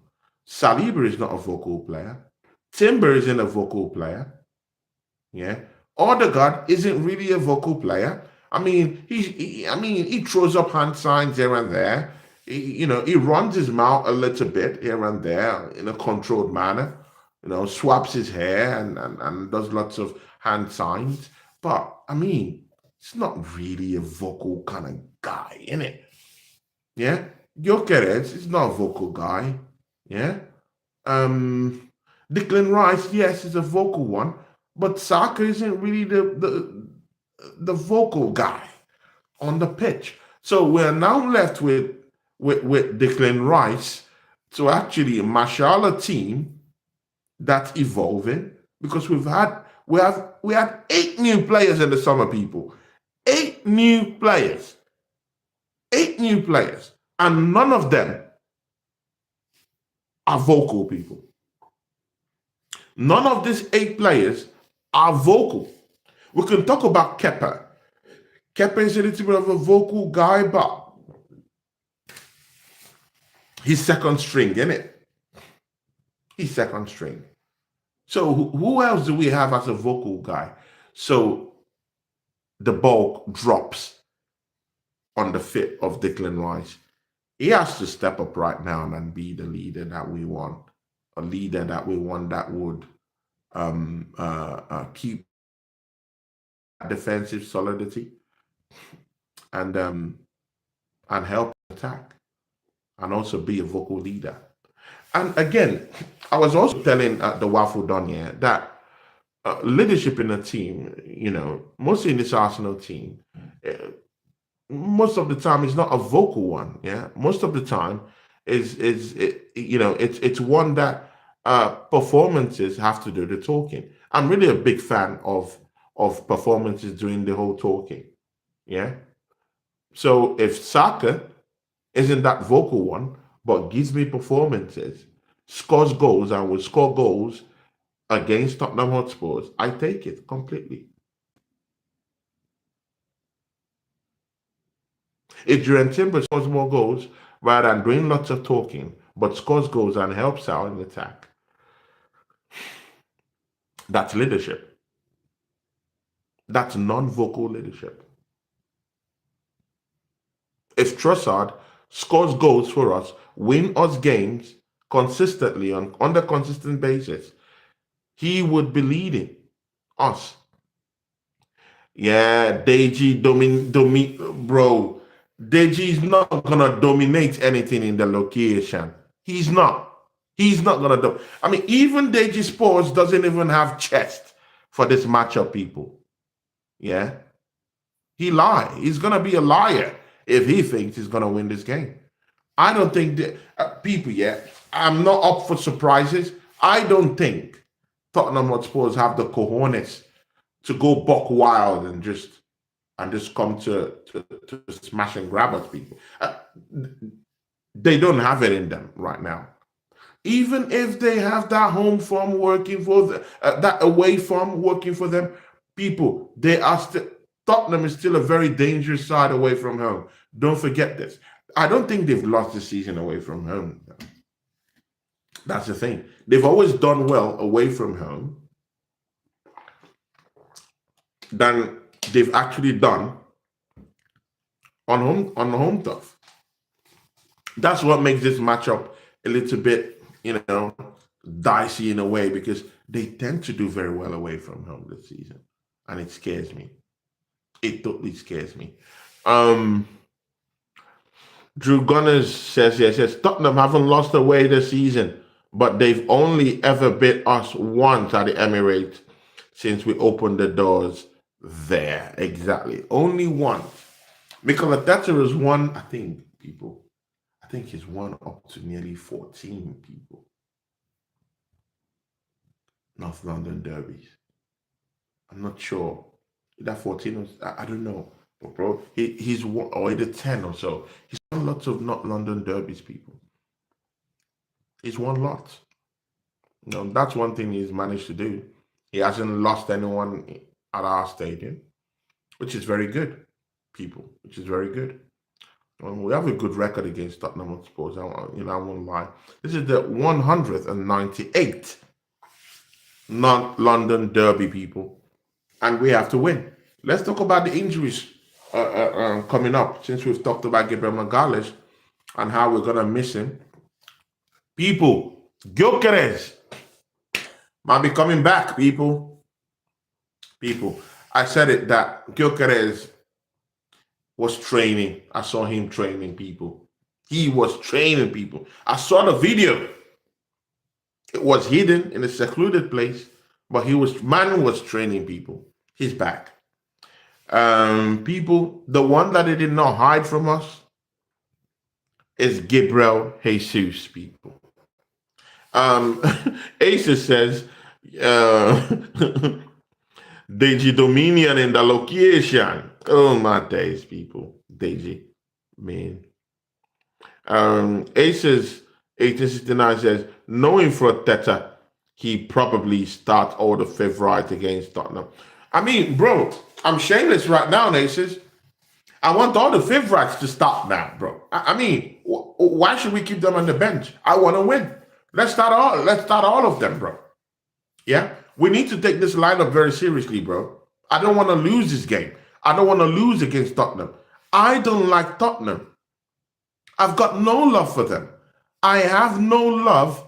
Saliba is not a vocal player. Timber isn't a vocal player. Yeah. Odegaard isn't really a vocal player. I mean, he throws up hand signs here and there. He runs his mouth a little bit here and there in a controlled manner. Swaps his hair and does lots of hand signs. But I mean, it's not really a vocal kind of guy, innit? Yeah. Gyokeres is not a vocal guy. Yeah. Declan Rice, yes, is a vocal one, but Saka isn't really the vocal guy on the pitch. So we're now left with Declan Rice to actually marshal a team that's evolving, because we had 8 new players in the summer, people. 8 new players. 8 new players. And none of them are vocal, people. None of these 8 players are vocal. We can talk about Kepa. Kepa is a little bit of a vocal guy, but he's second string, isn't it? He's second string. So who else do we have as a vocal guy? So the ball drops on the fit of Declan Rice. He has to step up right now and be the leader that we want. A leader that we want that would keep defensive solidity and help attack, and also be a vocal leader. And again, I was also telling the Waffle Don here that leadership in a team, mostly in this Arsenal team, most of the time is not a vocal one. Yeah, most of the time it's one that performances have to do the talking. I'm really a big fan of of performances doing the whole talking. Yeah. So if Saka isn't that vocal one, but gives me performances, scores goals, and will score goals against Tottenham Hotspurs, I take it completely. If Jurgen Timber scores more goals rather than doing lots of talking, but scores goals and helps out in attack, that's leadership. That's non-vocal leadership. If Trossard scores goals for us, win us games consistently on a consistent basis, he would be leading us. Yeah, bro. Deji's not gonna dominate anything in the location. He's not. He's not gonna do. I mean, even Deji Sports doesn't even have chest for this matchup, people. Yeah, he lie. He's gonna be a liar if he thinks he's gonna win this game. I don't think that people. Yeah, I'm not up for surprises. I don't think Tottenham Hotspurs have the cojones to go buck wild and just come to smash and grab at people. They don't have it in them right now. Even if they have that home form working for them, that away form working for them, people, they are still. Tottenham is still a very dangerous side away from home. Don't forget this. I don't think they've lost the season away from home. That's the thing. They've always done well away from home than they've actually done on the home turf. That's what makes this matchup a little bit, dicey in a way, because they tend to do very well away from home this season, and it scares me. It totally scares me. Drew Gunners says Tottenham haven't lost away this season, but they've only ever beat us once at the Emirates since we opened the doors there. Exactly. Only once. Mikel Arteta has won, I think he's won up to nearly 14 people. North London derbies. I'm not sure. Is that 14 or I don't know. But bro, he's won, or either 10 or so. He's won lots of North London derbies, people. He's won lots. That's one thing he's managed to do. He hasn't lost anyone at our stadium, which is very good, people, which is very good. We have a good record against Tottenham Hotspur. I won't lie. This is the 198th London derby, people, and we have to win. Let's talk about the injuries coming up, since we've talked about Gabriel Magalhaes and how we're gonna miss him. People, Gyokeres might be coming back, people. I said it that Gyokeres was training. I saw him training, people. He was training, people. I saw the video. It was hidden in a secluded place, but man was training, people. He's back. People, the one that they did not hide from us is Gabriel Jesus, people. Aces says, Deji Dominion in the location. Oh my days, people. Deji, man. Aces 1869 says, knowing for Teta, he probably start all the favorites against Tottenham. I mean, bro, I'm shameless right now, Aces. I want all the favorites to start now, bro. I mean, why should we keep them on the bench? I want to win. Let's start all of them, bro. Yeah, we need to take this lineup very seriously, bro. I don't want to lose this game. I don't want to lose against Tottenham. I don't like Tottenham. I've got no love for them. I have no love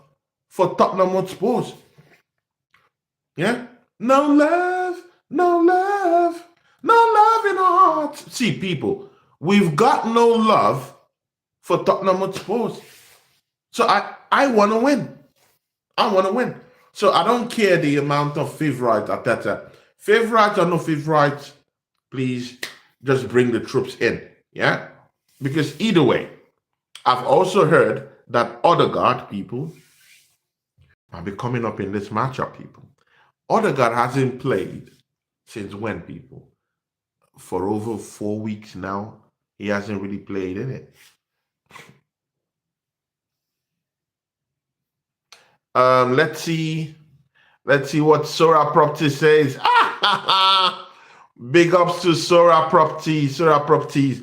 for Tottenham Hotspurs. Yeah, no love in our hearts. See, people, we've got no love for Tottenham Hotspurs. So I want to win. I want to win. So I don't care the amount of favorites at that time. Favorites or no favorites, please just bring the troops in. Yeah? Because either way, I've also heard that Odegaard, people, might be coming up in this matchup, people. Odegaard hasn't played Since when, people? For over 4 weeks now, he hasn't really played in it. Let's see. Let's see what Sora Property says. Big ups to Sora Properties. Sora Properties.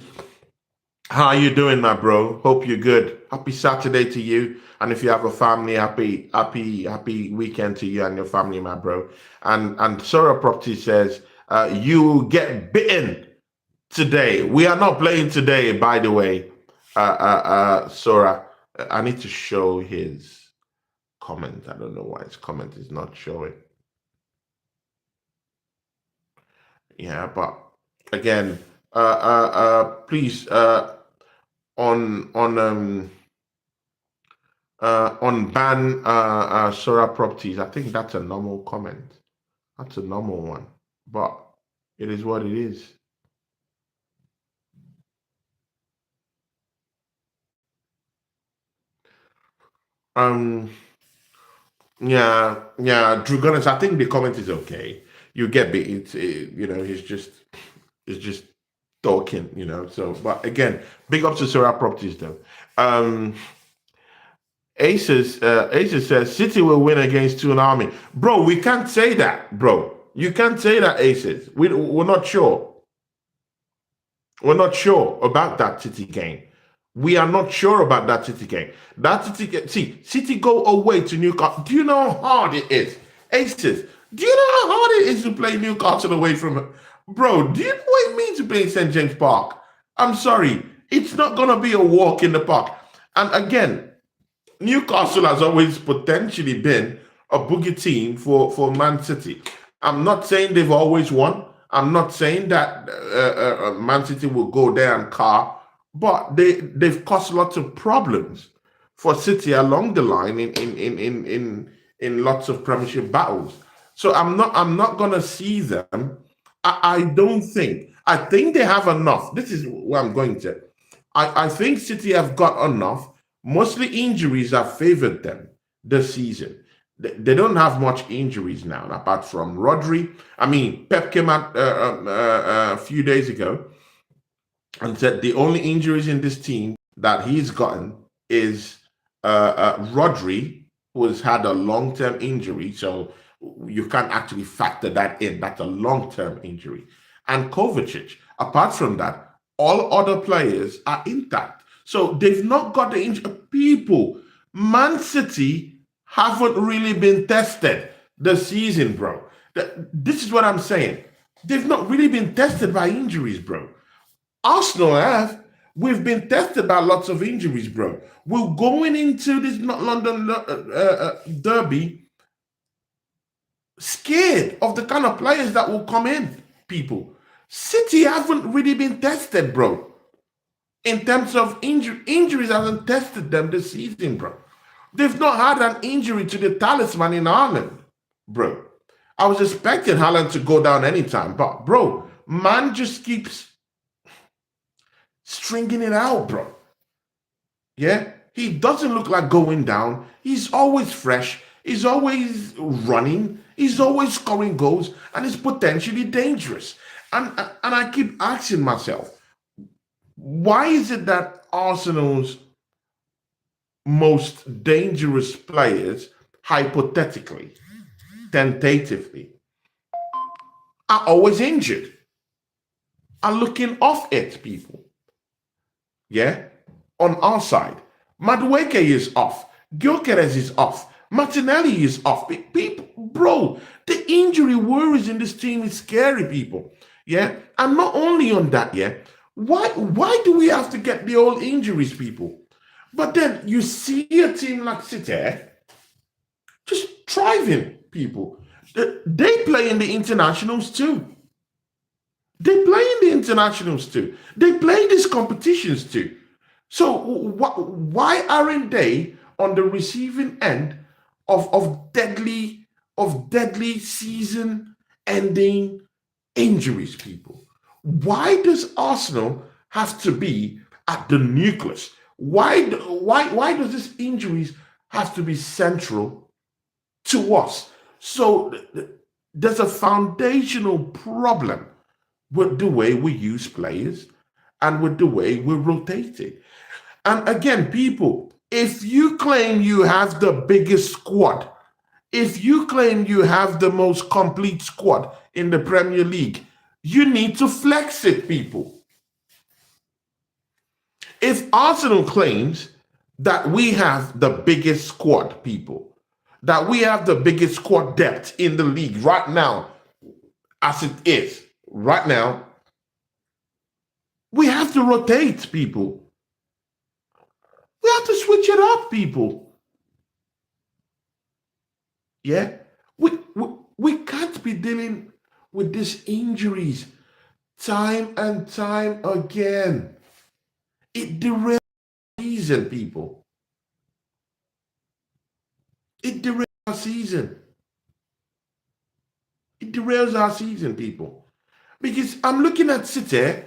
How are you doing, my bro? Hope you're good. Happy Saturday to you. And if you have a family, happy weekend to you and your family, my bro. And Sora Property says, you get bitten today. We are not playing today, by the way. Sora. I need to show his comment. I don't know why his comment is not showing. Yeah, but again, please, on ban Sora Properties. I think that's a normal comment. That's a normal one, but it is what it is. Yeah, Drew Gunners, I think the comment is okay. You get me. He's just talking, So, but again, big up to Sora Properties though. Aces says City will win against Tsunami. Bro, we can't say that, bro. You can't say that, Aces. We're not sure. We're not sure about that City game. We are not sure about that City game. That City game, see, City go away to Newcastle. Do you know how hard it is? Aces, do you know how hard it is to play Newcastle away from... Bro, do you know what it means to play in St. James Park? I'm sorry. It's not going to be a walk in the park. And again, Newcastle has always potentially been a boogie team for Man City. I'm not saying they've always won. I'm not saying that Man City will go there and car, but they've caused lots of problems for City along the line in lots of Premiership battles. So I'm not gonna see them. I don't think. I think they have enough. This is where I'm going to. I think City have got enough. Mostly injuries have favored them this season. They don't have much injuries now, apart from Rodri. I mean, Pep came out a few days ago and said the only injuries in this team that he's gotten is Rodri, who has had a long-term injury. So you can't actually factor that in. That's a long-term injury. And Kovacic. Apart from that, all other players are intact. So they've not got the injury. People, Man City haven't really been tested this season, bro. This is what I'm saying. They've not really been tested by injuries, bro. Arsenal have. We've been tested by lots of injuries, bro. We're going into this London derby scared of the kind of players that will come in, people. City haven't really been tested, bro. In terms of injuries hasn't tested them this season, bro. They've not had an injury to the talisman in Ireland, bro. I was expecting Haaland to go down anytime, but bro, man just keeps stringing it out, bro. Yeah, he doesn't look like going down. He's always fresh. He's always running. He's always scoring goals, and he's potentially dangerous. And I keep asking myself, why is it that Arsenal's most dangerous players, hypothetically, tentatively, are always injured, are looking off it, people? Yeah? On our side, Madueke is off. Gyokeres is off. Martinelli is off. People, bro, the injury worries in this team is scary, people. Yeah? And not only on that, yeah? Why do we have to get the old injuries, people? But then you see a team like City just thriving, people. They play in the internationals too. They play in the internationals too. They play these competitions too. So why aren't they on the receiving end of deadly season-ending injuries, people? Why does Arsenal have to be at the nucleus? Why does this injuries have to be central to us? So There's a foundational problem with the way we use players and with the way we rotate it. And again, people, if you claim you have the biggest squad, if you claim you have the most complete squad in the Premier League, you need to flex it, people. If Arsenal claims that we have the biggest squad, people, that we have the biggest squad depth in the league right now, as it is right now, we have to rotate, people. We have to switch it up, people. Yeah? We can't be dealing with these injuries time and time again. It derails our season, people. It derails our season. It derails our season, people. Because I'm looking at City,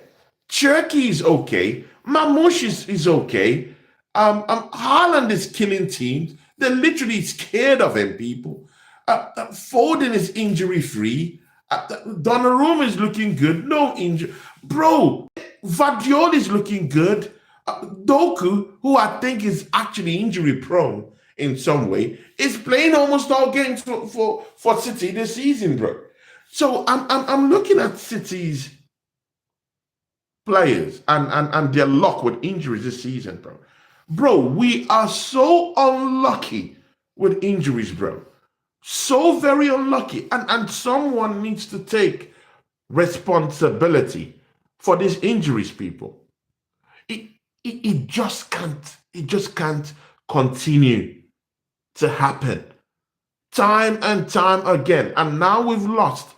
Cherky is okay, Mamouche is okay. Haaland is killing teams. They're literally scared of him, people. Foden is injury free. Donnarumma is looking good, no injury. Bro, Vardiol is looking good. Doku, who I think is actually injury prone in some way, is playing almost all games for City this season, bro. So I'm looking at City's players and their luck with injuries this season, bro. Bro, we are so unlucky with injuries, bro. So very unlucky. And someone needs to take responsibility for these injuries, people. It just can't continue to happen time and time again. And now we've lost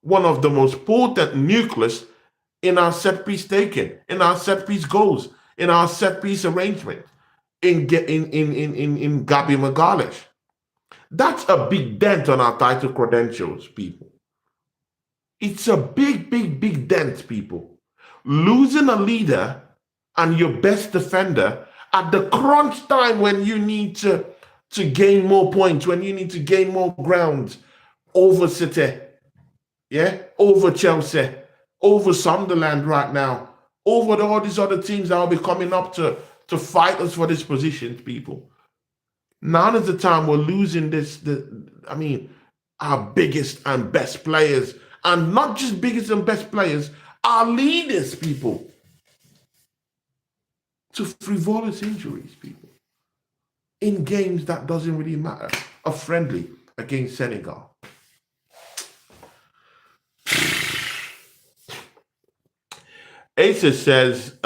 one of the most potent nucleus in our set piece taking, in our set piece goals, in our set piece arrangement, in Gabi No. That's a big dent on our title credentials, people. It's a big dent, people. Losing a leader and your best defender at the crunch time when you need to gain more points, when you need to gain more ground over City, yeah, over Chelsea, over Sunderland right now, over all these other teams that will be coming up to fight us for this position, people. Now is the time we're losing our biggest and best players, and not just biggest and best players, our leaders, people, to frivolous injuries, people, in games that doesn't really matter. A friendly against Senegal. Asa says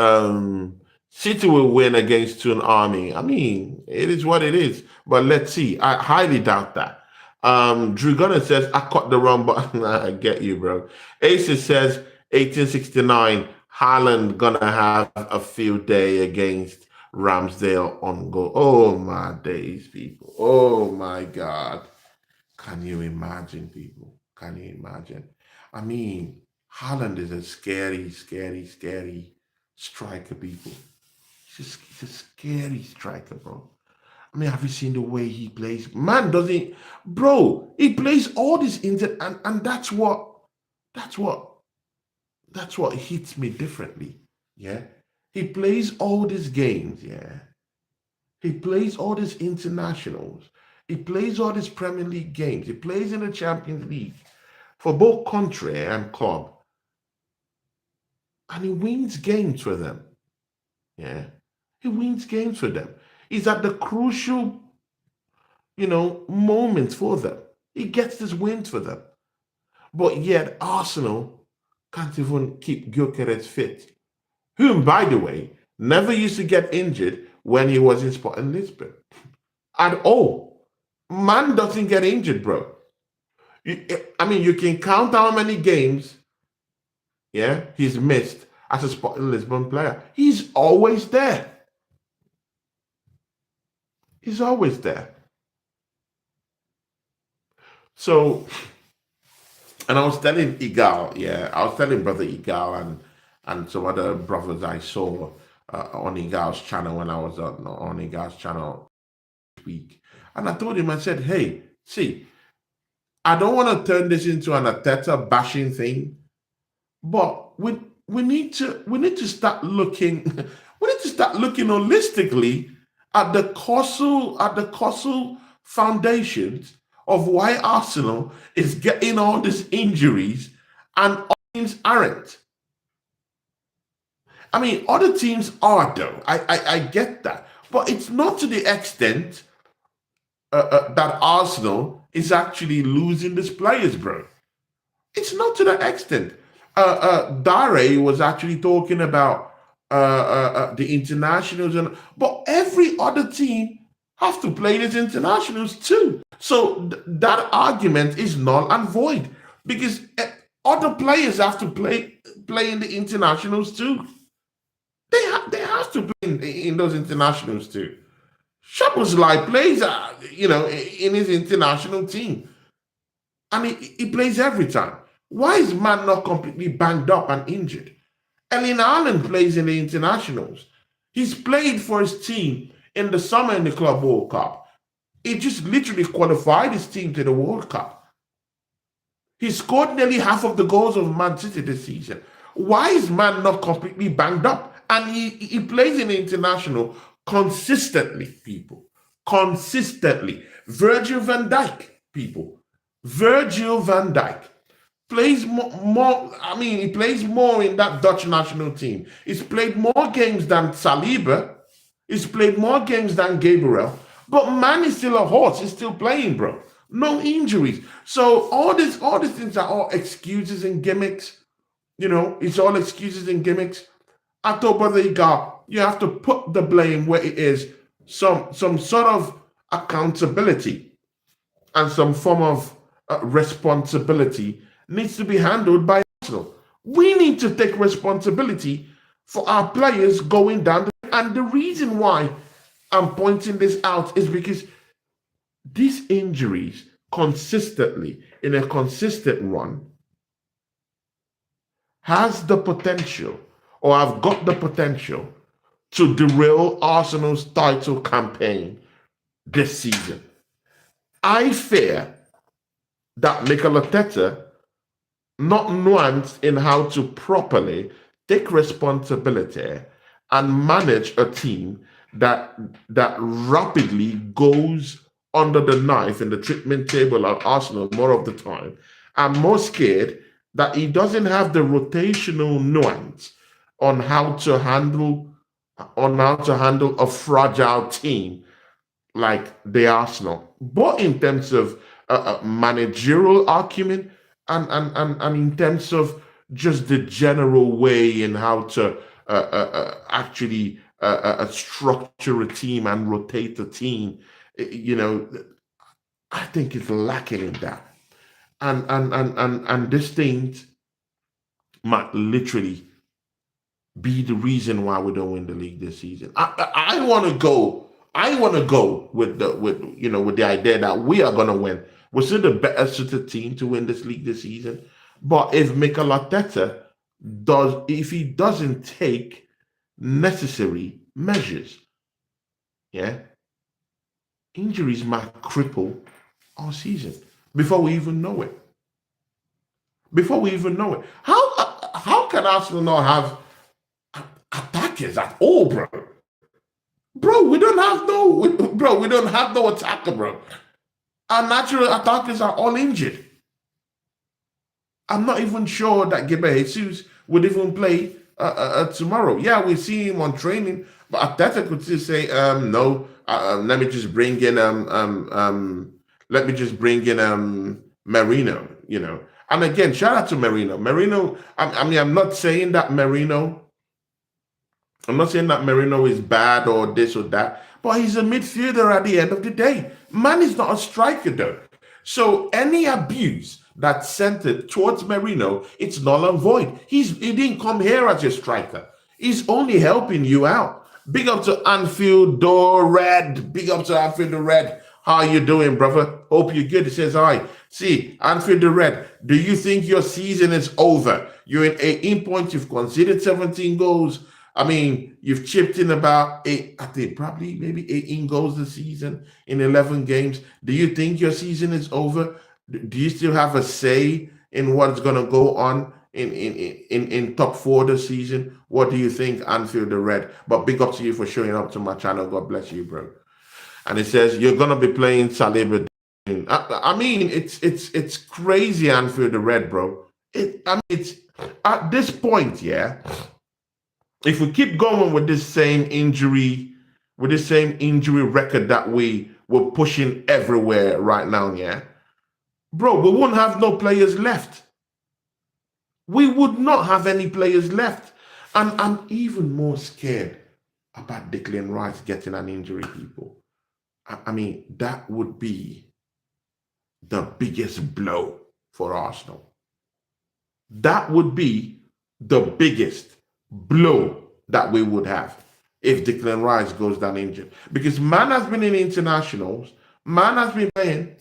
City will win against Toon Army. I mean, it is what it is. But let's see. I highly doubt that. Drew Gunner says, I caught the wrong button. I get you, bro. Asa says 1869, Haaland gonna have a field day against Ramsdale on goal. Oh my days, people. Oh my God. Can you imagine, people? Can you imagine? I mean, Haaland is a scary striker, people. He's a scary striker, bro. I mean, have you seen the way he plays? Man, doesn't bro? He plays all this and that's what hits me differently. Yeah, he plays all these games. Yeah, he plays all these internationals. He plays all these Premier League games. He plays in the Champions League for both country and club. And he wins games for them. Yeah. He wins games for them. He's at the crucial, moments for them. He gets this wins for them. But yet Arsenal can't even keep Gyökeres fit, whom, by the way, never used to get injured when he was in Sporting Lisbon. At all. Man doesn't get injured, bro. You can count how many games, yeah, he's missed as a Sporting Lisbon player. He's always there. He's always there. So, and I was telling Brother Igal and some other brothers I saw on Igal's channel when I was on Igal's channel this week. And I told him, I said, hey, see, I don't want to turn this into an Ateta bashing thing, but we need to start looking we need to start looking holistically at the causal foundations of why Arsenal is getting all these injuries and other teams aren't. I mean, other teams are though. I get that, but it's not to the extent that Arsenal is actually losing these players, bro. It's not to that extent. Dare was actually talking about the internationals, but every other team have to play these internationals too. So that argument is null and void because other players have to play in the internationals too. They have to play in those internationals too. Shabuzlai plays, in his international team, and he plays every time. Why is man not completely banged up and injured? Erling Haaland plays in the internationals. He's played for his team in the summer in the Club World Cup. He just literally qualified his team to the World Cup. He scored nearly half of the goals of Man City this season. Why is man not completely banged up? And he plays in the international consistently, people. Consistently. Virgil van Dijk, people. Virgil van Dijk plays more. I mean, he plays more in that Dutch national team. He's played more games than Saliba. He's played more games than Gabriel. But man is still a horse. He's still playing, bro. No injuries. So all these things are all excuses and gimmicks. It's all excuses and gimmicks. I told Brother Igar, you have to put the blame where it is. Some sort of accountability and some form of responsibility needs to be handled by Arsenal. We need to take responsibility for our players going down. And the reason why I'm pointing this out is because these injuries consistently, in a consistent run, has the potential, or have got the potential, to derail Arsenal's title campaign this season. I fear that Mikel Arteta, not nuanced in how to properly take responsibility and manage a team that rapidly goes under the knife in the treatment table at Arsenal more of the time. I'm more scared that he doesn't have the rotational nuance on how to handle a fragile team like the Arsenal, both in terms of managerial acumen and in terms of just the general way in how to actually structure a team and rotate a team. I think it's lacking in that, and this thing might literally be the reason why we don't win the league this season. I want to go. I want to go with the idea that we are going to win. We're still the better suited team to win this league this season. But if Mikel Arteta if he doesn't take necessary measures, yeah, injuries might cripple our season before we even know it. Before we even know it, how can Arsenal not have attackers at all, bro? Bro, we don't have no attacker, bro. Our natural attackers are all injured. I'm not even sure that Gabi Jesus would even play tomorrow. Yeah, we see him on training, but Arteta could still say, no, let me just bring in Marino, And again, shout out to Marino. Marino, I'm not saying that Marino is bad or this or that, but he's a midfielder at the end of the day. Man is not a striker though. So any abuse that's centered towards Marino, it's null and void. He didn't come here as a striker. He's only helping you out. Big up to Anfield Door Red. Big up to Anfield the Red. How you doing, brother? Hope you're good. He says, hi. See, Anfield the Red, do you think your season is over? You're in 18 points. You've conceded 17 goals. I mean, you've chipped in about maybe 18 goals this season in 11 games. Do you think your season is over? Do you still have a say in what's going to go on in top four this season? What do you think, Anfield the Red? But big up to you for showing up to my channel. God bless you, bro. And it says you're going to be playing Saliba. I mean, it's crazy, Anfield the Red, bro. It's at this point, yeah. If we keep going with this same injury record that we're pushing everywhere right now, yeah, bro, we wouldn't have no players left. We would not have any players left. And I'm even more scared about Declan Rice getting an injury, people. I mean, that would be the biggest blow for Arsenal. That would be the biggest blow that we would have if Declan Rice goes down injured. Because man has been in internationals, man has been playing,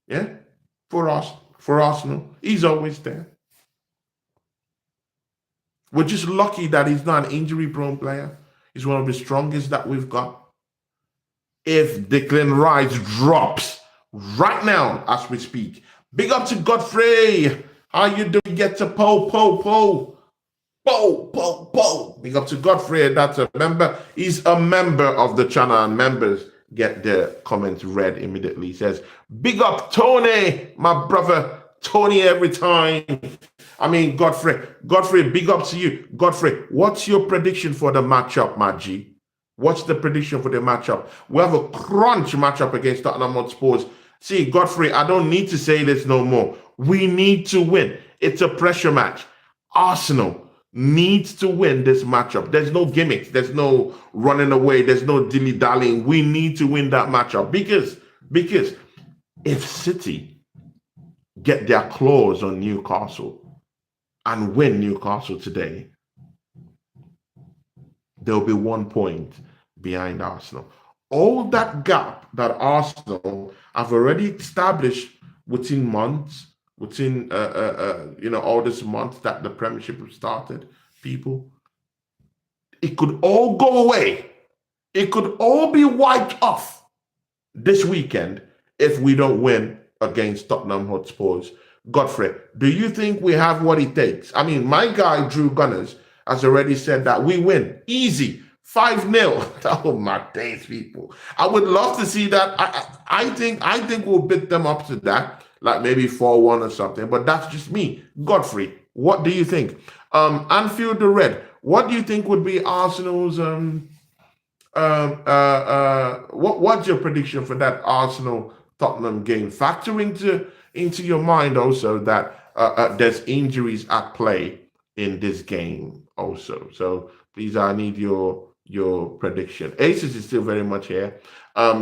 yeah, for Arsenal. He's always there. We're just lucky that he's not an injury-prone player. He's one of the strongest that we've got. If Declan Rice drops right now as we speak, big up to Godfrey. How you doing? Get to Po. Big up to Godfrey. That's a member. He's a member of the channel, and members get their comments read immediately. He says, big up Tony, my brother. Tony every time. I mean, Godfrey, big up to you. Godfrey, what's your prediction for the matchup, my G? What's the prediction for the matchup? We have a crunch matchup against Tottenham Hotspur. See, Godfrey, I don't need to say this no more. We need to win. It's a pressure match. Arsenal needs to win this matchup. There's no gimmicks. There's no running away. There's no dilly-dallying. We need to win that matchup because if City get their claws on Newcastle and win Newcastle today, there'll be 1 point behind Arsenal. All that gap that Arsenal have already established within months, within all this months that the Premiership have started, people, it could all go away. It could all be wiped off this weekend if we don't win against Tottenham Hotspurs. Godfrey, do you think we have what it takes? I mean, my guy Drew Gunners has already said that we win easy 5-0. Oh my days, people! I would love to see that. I think we'll beat them up to that, like maybe 4-1 or something. But that's just me. Godfrey, what do you think? Anfield the Red, what do you think would be Arsenal's what's your prediction for that Arsenal Tottenham game? Factor into your mind also that there's injuries at play in this game also. So please, I need your prediction. Aces is still very much here.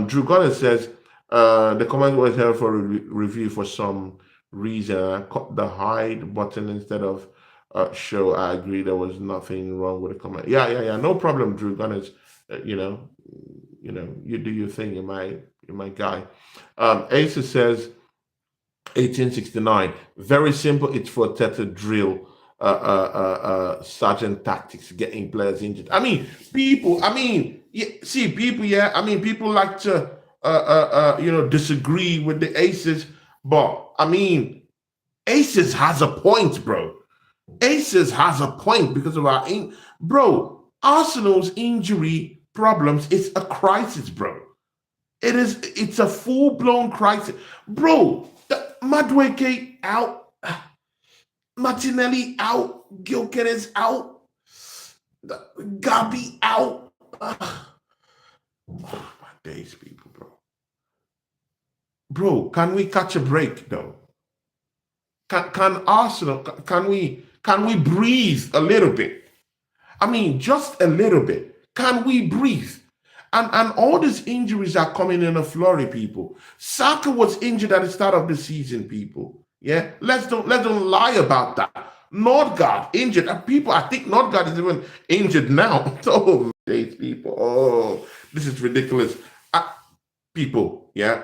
Drew Gunner says the comment was held for review for some reason. I cut the hide button instead of show. I agree. There was nothing wrong with the comment. Yeah. No problem, Drew Gunners. You do your thing. You're my guy. Aces says 1869. Very simple. It's for Teta drill. Sergeant tactics, getting players injured. I mean, people. I mean, people. Yeah. I mean, people like to disagree with the Aces, but I mean, Aces has a point, bro. Aces has a point because of our bro. Arsenal's injury problems is a crisis, bro. It's a full-blown crisis, bro. Madueke out. Martinelli out, Gyokeres out, Gabi out. Oh, my days, people, bro. Bro, can we catch a break though? Can Arsenal? Can we breathe a little bit? I mean, just a little bit. Can we breathe? And all these injuries are coming in a flurry, people. Saka was injured at the start of the season, people. Yeah, let's don't lie about that. Nordgaard injured. People, I think Nordgaard is even injured now. Oh, days, people. Oh, this is ridiculous. People, yeah,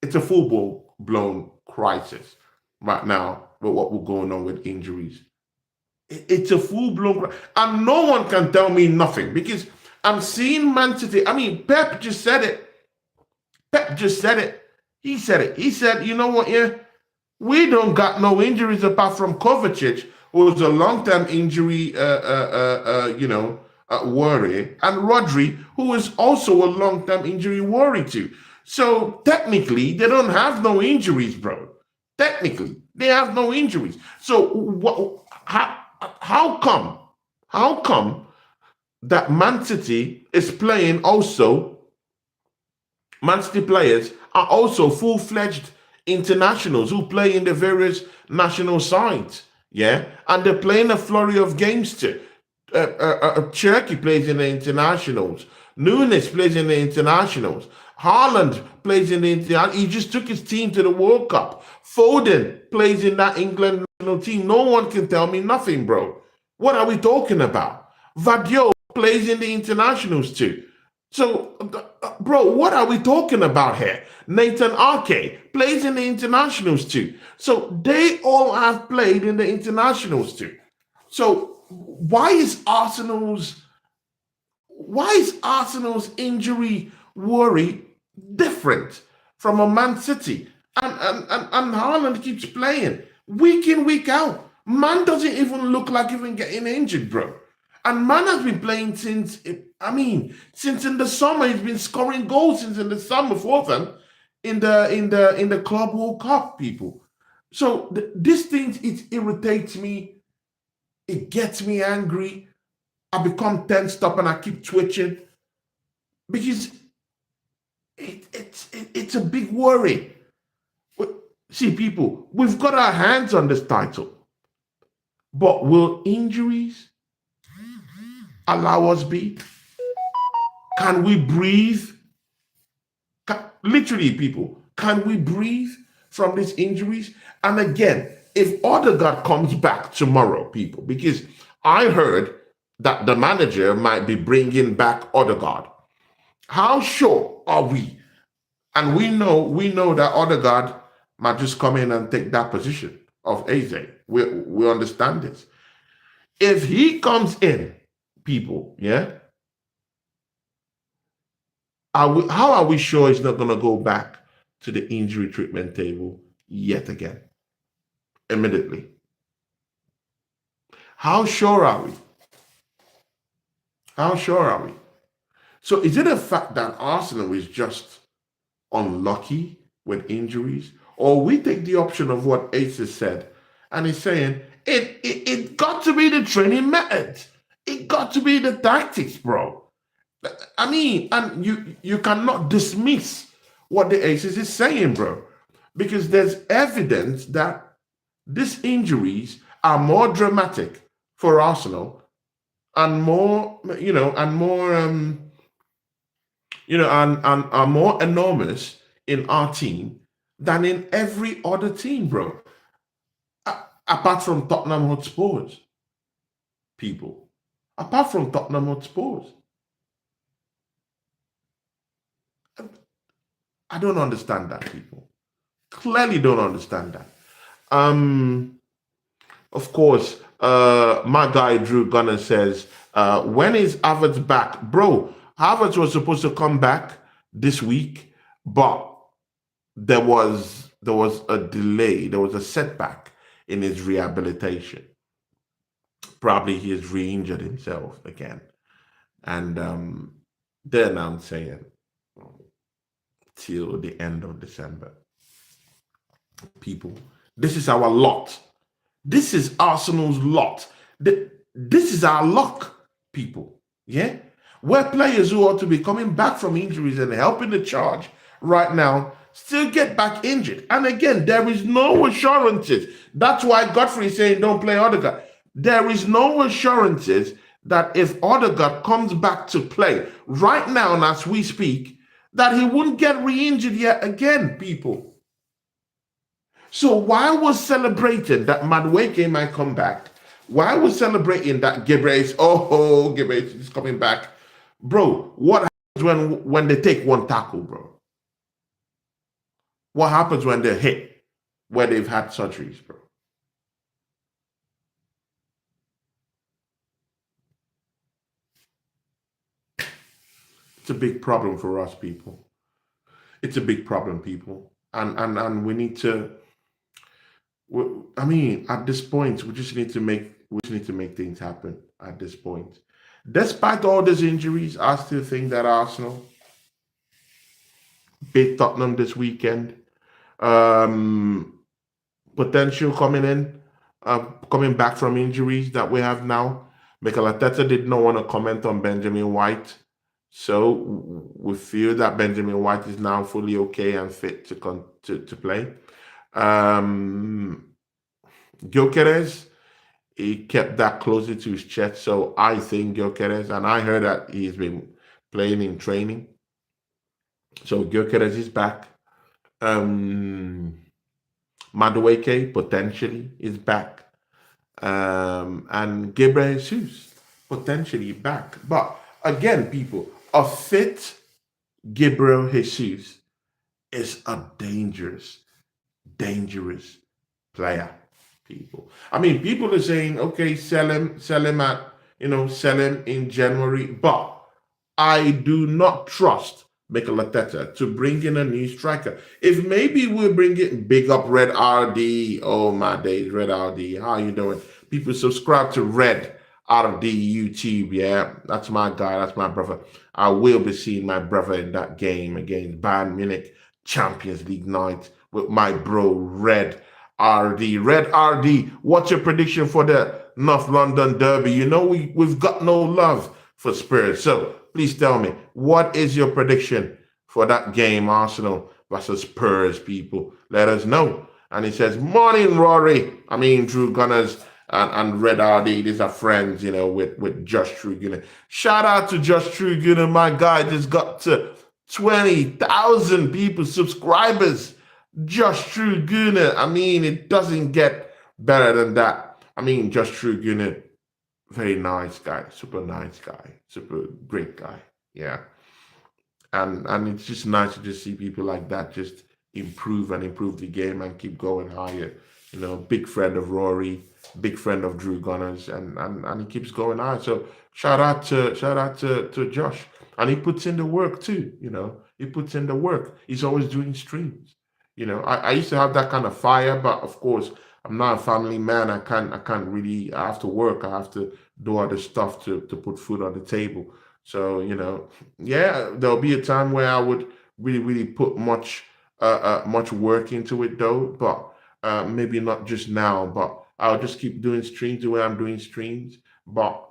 it's a full-blown crisis right now with what we're going on with injuries. It's a full-blown, and no one can tell me nothing because I'm seeing Man City. I mean, Pep just said it. He said it. He said, you know what, yeah, we don't got no injuries apart from Kovacic, who was a long-term injury, worry, and Rodri, who is also a long-term injury worry too. So technically, they don't have no injuries, bro. Technically, they have no injuries. So what? How come? How come that Man City is playing also? Man City players are also full-fledged internationals who play in the various national sides. Yeah, and they're playing a flurry of games too. Turkey plays in the internationals. Nunes plays in the internationals. Haaland plays in the internationals. He just took his team to the World Cup. Foden plays in that England national team. No one can tell me nothing, bro. What are we talking about? Vadio plays in the internationals too. So, bro, what are we talking about here? Nathan Ake plays in the internationals too. So they all have played in the internationals too. So why is Arsenal's injury worry different from a Man City? And Haaland keeps playing week in, week out. Man doesn't even look like even getting injured, bro. And Man has been playing since in the summer. He's been scoring goals since in the summer for them in the Club World Cup, people. So this thing, it irritates me. It gets me angry. I become tensed up and I keep twitching because it's a big worry. See, people, we've got our hands on this title, but will injuries allow us be? Can we breathe? Literally, people, can we breathe from these injuries? And again, if Odegaard comes back tomorrow, people, because I heard that the manager might be bringing back Odegaard. How sure are we? And we know that Odegaard might just come in and take that position of Eze. We understand this. If he comes in, people, yeah, how are we sure he's not going to go back to the injury treatment table yet again, immediately? How sure are we? How sure are we? So is it a fact that Arsenal is just unlucky with injuries? Or we take the option of what Ace has said, and he's saying it got to be the training methods. It got to be the tactics, bro. I mean, and you cannot dismiss what the Aces is saying, bro, because there's evidence that these injuries are more dramatic for Arsenal and more, and more, and are more enormous in our team than in every other team, bro. Apart from Tottenham Hotspurs, people. Apart from Tottenham Hotspurs. I don't understand that, people. Clearly don't understand that. Of course, my guy Drew Gunner says, when is Havertz back? Bro, Havertz was supposed to come back this week, but there was a delay, there was a setback in his rehabilitation. Probably he has re-injured himself again. And they're now saying till the end of December. People, this is our lot. This is Arsenal's lot. This is our luck, people. Yeah? We're players who ought to be coming back from injuries and helping the charge right now still get back injured. And again, there is no assurances. That's why Godfrey is saying don't play Odegaard. There is no assurances that if Odegaard comes back to play right now and as we speak, that he wouldn't get re-injured yet again, people. So why was celebrating that Madueke might come back? Why was celebrating that Gyokeres is coming back? Bro, what happens when they take one tackle, bro? What happens when they're hit where they've had surgeries, bro? It's a big problem for us, people. It's a big problem, people. and we need to. I mean, at this point, we just need to make things happen. At this point, despite all these injuries, I still think that Arsenal beat Tottenham this weekend. Um, Potential coming in, coming back from injuries that we have now. Mikel Arteta did not want to comment on Benjamin White, so we feel that Benjamin White is now fully okay and fit to play. Um, Gyokeres, he kept that closer to his chest, so I think Gyokeres, and I heard that he's been playing in training, so Gyokeres is back. Um, Madueke potentially is back. And Gabriel Jesus potentially back. But again, people, a fit Gabriel Jesus is a dangerous player. People, I mean, people are saying, okay, sell him in January, but I do not trust Mikel Arteta to bring in a new striker. If maybe we're bringing big up Red RD, oh my days, Red RD, how you doing? People subscribe to Red RD YouTube, yeah, that's my guy, that's my brother. I will be seeing my brother in that game against Bayern Munich Champions League night with my bro Red RD. Red RD, what's your prediction for the North London Derby? You know we've got no love for Spurs. So please tell me, what is your prediction for that game, Arsenal versus Spurs, people? Let us know. And he says, morning, Rory. I mean, Drew Gunners and Red RD, these are friends, with Josh True. Shout out to Josh True. My guy just got to 20,000 people, subscribers. Josh True. I mean, it doesn't get better than that. I mean, Josh True. Very nice guy, super nice guy, super great guy. Yeah. And it's just nice to just see people like that just improve the game and keep going higher. Big friend of Rory, big friend of Drew Gunners, and he keeps going higher. So shout out to Josh. And he puts in the work too, He puts in the work. He's always doing streams. I used to have that kind of fire, but of course I'm not a family man. I can't really. I have to work. I have to do other stuff to put food on the table. So yeah, there'll be a time where I would really put much work into it though, but maybe not just now. But I'll just keep doing streams the way I'm doing streams. But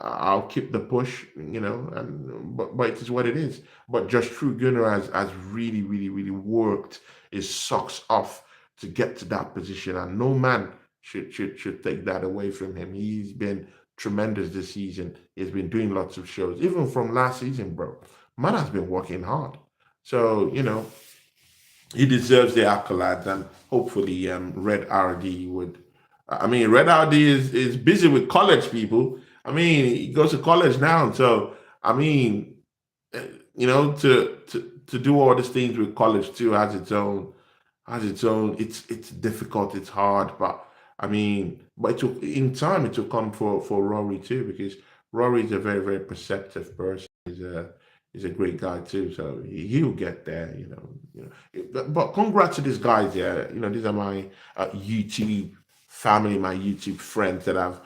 I'll keep the push. But it is what it is. But Josh True Gunner has really worked his socks off to get to that position, and no man should take that away from him. He's been tremendous this season. He's been doing lots of shows, even from last season, bro. Man has been working hard, so he deserves the accolades, and hopefully, Red RD would. I mean, Red RD is busy with college people. I mean, he goes to college now, so I mean, uh, to do all these things with college too has its own. It's difficult. It's hard, but I mean, but in time it will come for Rory too, because Rory is a very very perceptive person. He's a great guy too, so he'll get there. But congrats to these guys. Yeah, these are my YouTube family, my YouTube friends that I've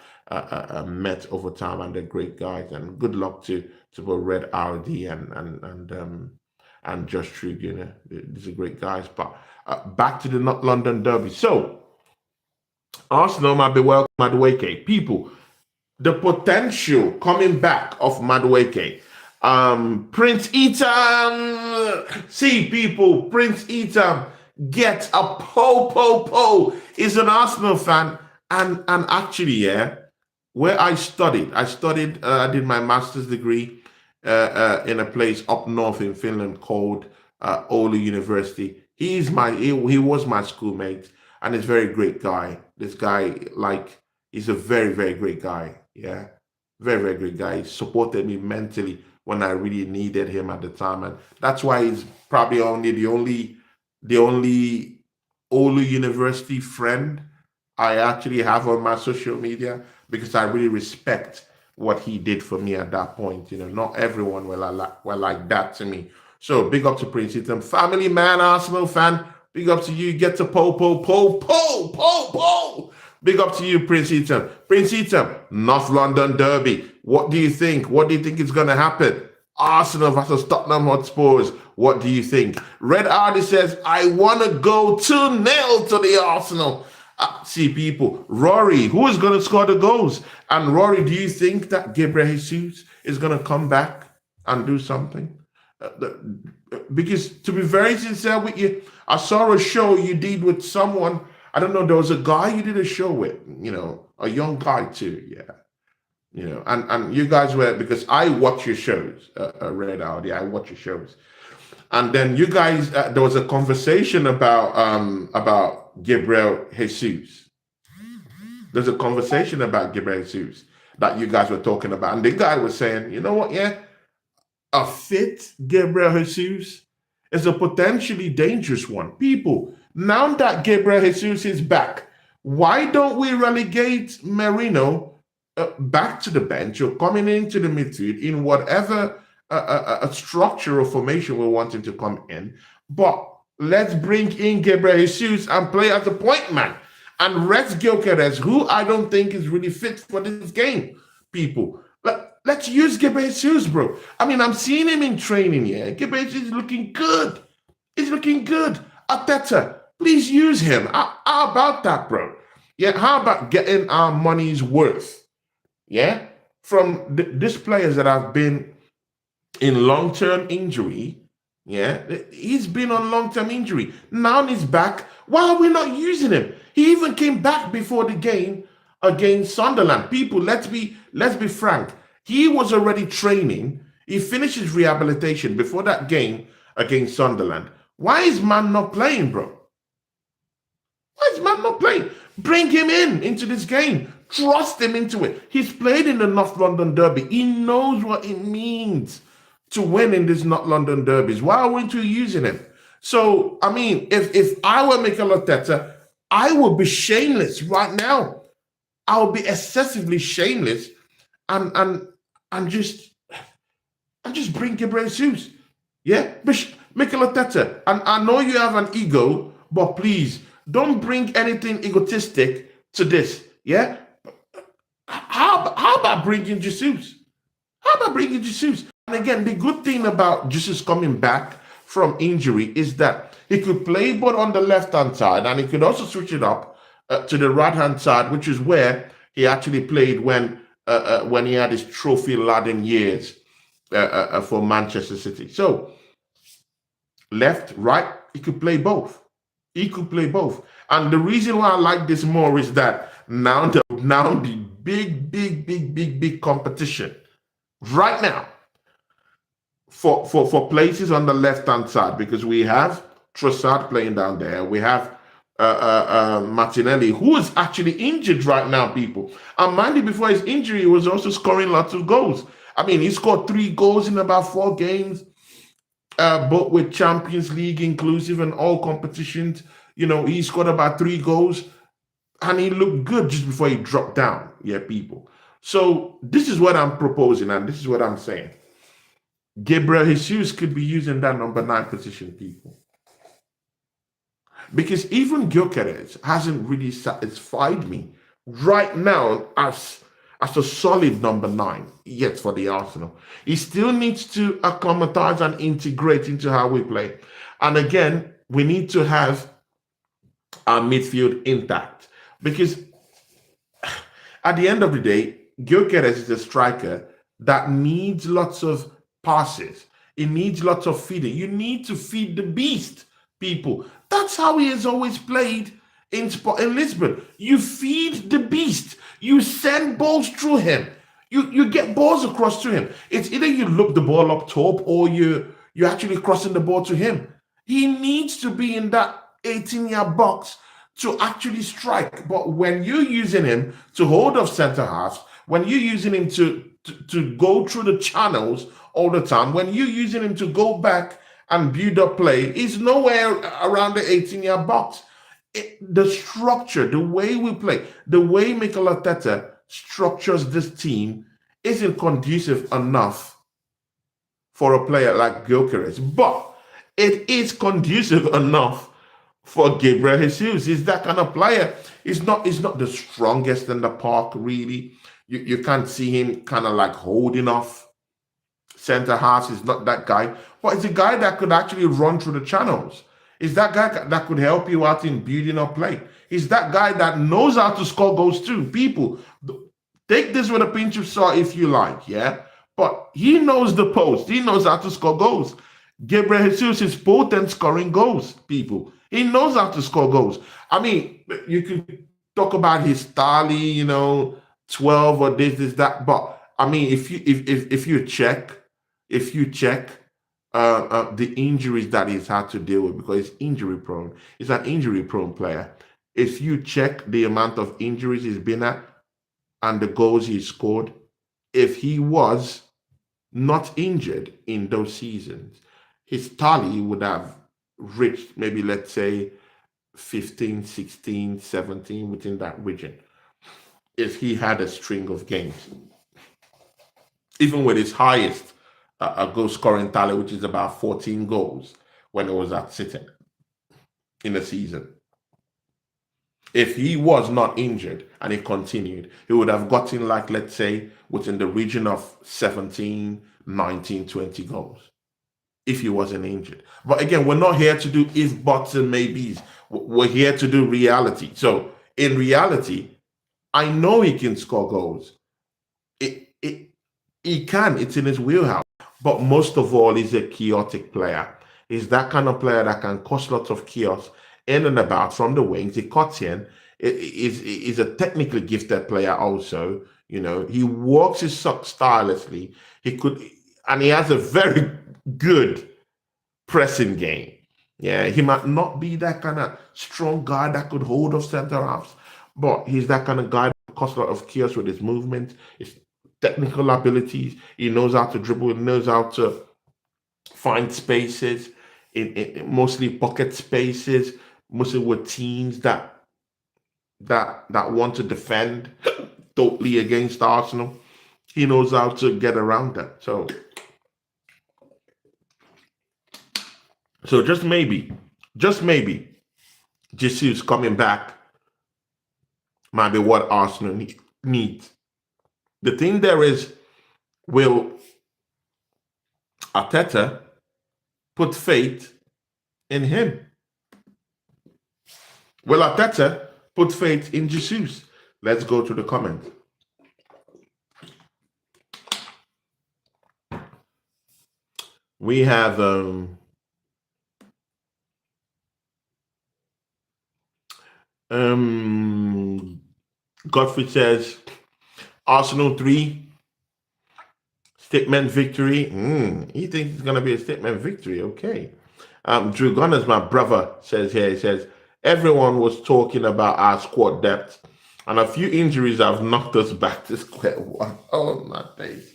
met over time, and they're great guys. And good luck to both Red RD and Josh True. These are great guys. But back to the London Derby. So Arsenal might be welcome Madueke. People, the potential coming back of Madueke. Prince Etam, see people, Prince Etam get a po. Is an Arsenal fan, and actually, yeah, where I did my master's degree in a place up north in Finland called Oulu University. He was my schoolmate, and he's a very great guy. This guy, like, he's a very very great guy. Yeah, very very great guy. He supported me mentally when I really needed him at the time, and that's why he's probably the only Oulu University friend I actually have on my social media, because I really respect what he did for me at that point. Not everyone were like that to me. So big up to Prince Eaton. Family man, Arsenal fan. Big up to you. Get to po. Big up to you, Prince Eaton. Prince Eaton, North London Derby. What do you think? What do you think is going to happen? Arsenal versus Tottenham Hotspurs. What do you think? Red Hardy says, I want to go 2-0 to the Arsenal. See, people, Rory, who is going to score the goals? And Rory, do you think that Gabriel Jesus is going to come back and do something? Because to be very sincere with you, I saw a show you did with someone. I don't know, there was a guy you did a show with, a young guy too, yeah. And you guys were, because I watch your shows, Red Audi, I watch your shows. And then you guys, there was a conversation about Gabriel Jesus. There's a conversation about Gabriel Jesus that you guys were talking about. And the guy was saying, you know what, yeah, a fit Gabriel Jesus is a potentially dangerous one. People, now that Gabriel Jesus is back, why don't we relegate Merino back to the bench or coming into the midfield in whatever a structure or formation we want him to come in? But let's bring in Gabriel Jesus and play as a point man and rest Gyokeres, who I don't think is really fit for this game, people. Let's use Gabi No, bro. I mean, I'm seeing him in training here. Gabi is looking good. He's looking good. Arteta, please use him. How about that, bro? Yeah, how about getting our money's worth? Yeah, from these players that have been in long-term injury. Yeah, he's been on long-term injury. Now he's back. Why are we not using him? He even came back before the game against Sunderland. People, let's be frank. He was already training. He finished his rehabilitation before that game against Sunderland. Why is man not playing, bro? Why is man not playing? Bring him into this game. Trust him into it. He's played in the North London Derby. He knows what it means to win in these North London Derbies. Why aren't we using him? So, I mean, if I were Mikel Arteta, I would be shameless right now. I would be excessively shameless and just bring Gabriel Jesus. Yeah, Mikel Arteta. And I know you have an ego, but please don't bring anything egotistic to this. Yeah. How about bringing Jesus? How about bringing Jesus? And again, the good thing about Jesus coming back from injury is that he could play both on the left-hand side and he could also switch it up to the right-hand side, which is where he actually played when he had his trophy-laden years for Manchester City. So, left, right, he could play both. He could play both. And the reason why I like this more is that now the big competition right now for places on the left-hand side, because we have Trossard playing down there. We have Martinelli, who is actually injured right now, people. And mind you, before his injury, he was also scoring lots of goals. I mean, he scored 3 goals in about 4 games, both with Champions League inclusive and all competitions. He scored about 3 goals, and he looked good just before he dropped down. Yeah, people. So this is what I'm proposing, and this is what I'm saying. Gabriel Jesus could be using that number 9 position, people. Because even Gyokeres hasn't really satisfied me right now as a solid number 9 yet for the Arsenal. He still needs to acclimatize and integrate into how we play. And again, we need to have our midfield intact. Because at the end of the day, Gyokeres is a striker that needs lots of passes. It needs lots of feeding. You need to feed the beast, people. That's how he has always played in Lisbon. You feed the beast. You send balls through him. You get balls across to him. It's either you look the ball up top or you're actually crossing the ball to him. He needs to be in that 18-yard box to actually strike. But when you're using him to hold off centre halves, when you're using him to go through the channels all the time, when you're using him to go back and build up play, he's nowhere around the 18-yard box. The structure, the way we play, the way Mikel Arteta structures this team isn't conducive enough for a player like Gyokeres, but it is conducive enough for Gabriel Jesus. He's that kind of player. He's not the strongest in the park, really. You can't see him kind of like holding off center halves. He's not that guy, but he's a guy that could actually run through the channels. He's that guy that could help you out in building up play. He's that guy that knows how to score goals too. People, take this with a pinch of salt if you like, yeah? But he knows the post. He knows how to score goals. Gabriel Jesus is potent scoring goals, people. He knows how to score goals. I mean, you can talk about his tally, 12 or this, that. But I mean, if you check the injuries that he's had to deal with, because he's injury prone. He's an injury prone player. If you check the amount of injuries he's been at and the goals he scored, if he was not injured in those seasons, his tally would have reached maybe, let's say, 15, 16, 17, within that region, if he had a string of games. Even with his highest goal scoring tally, which is about 14 goals when it was at City in a season. If he was not injured and he continued, he would have gotten, like, let's say, within the region of 17, 19, 20 goals if he wasn't injured. But again, we're not here to do if, buts, and maybes. We're here to do reality. So in reality, I know he can score goals. He can. It's in his wheelhouse. But most of all, he's a chaotic player. He's that kind of player that can cause lots of chaos in and about from the wings. He cuts in. He's a technically gifted player also. He walks his socks stylishly. And he has a very good pressing game. Yeah, he might not be that kind of strong guy that could hold off center halves, but he's that kind of guy that causes a lot of chaos with his movement, his technical abilities. He knows how to dribble. He knows how to find spaces, in mostly pocket spaces, mostly with teams that want to defend totally against Arsenal. He knows how to get around that. So just maybe, Jesus coming back might be what Arsenal needs. The thing there is, will Arteta put faith in him? Will Arteta put faith in Jesus? Let's go to the comments. We have Godfrey says Arsenal 3 statement victory. He thinks it's gonna be a statement victory. Okay. Drew Gunners, my brother, says here, he says everyone was talking about our squad depth, and a few injuries have knocked us back to square one. Oh my days.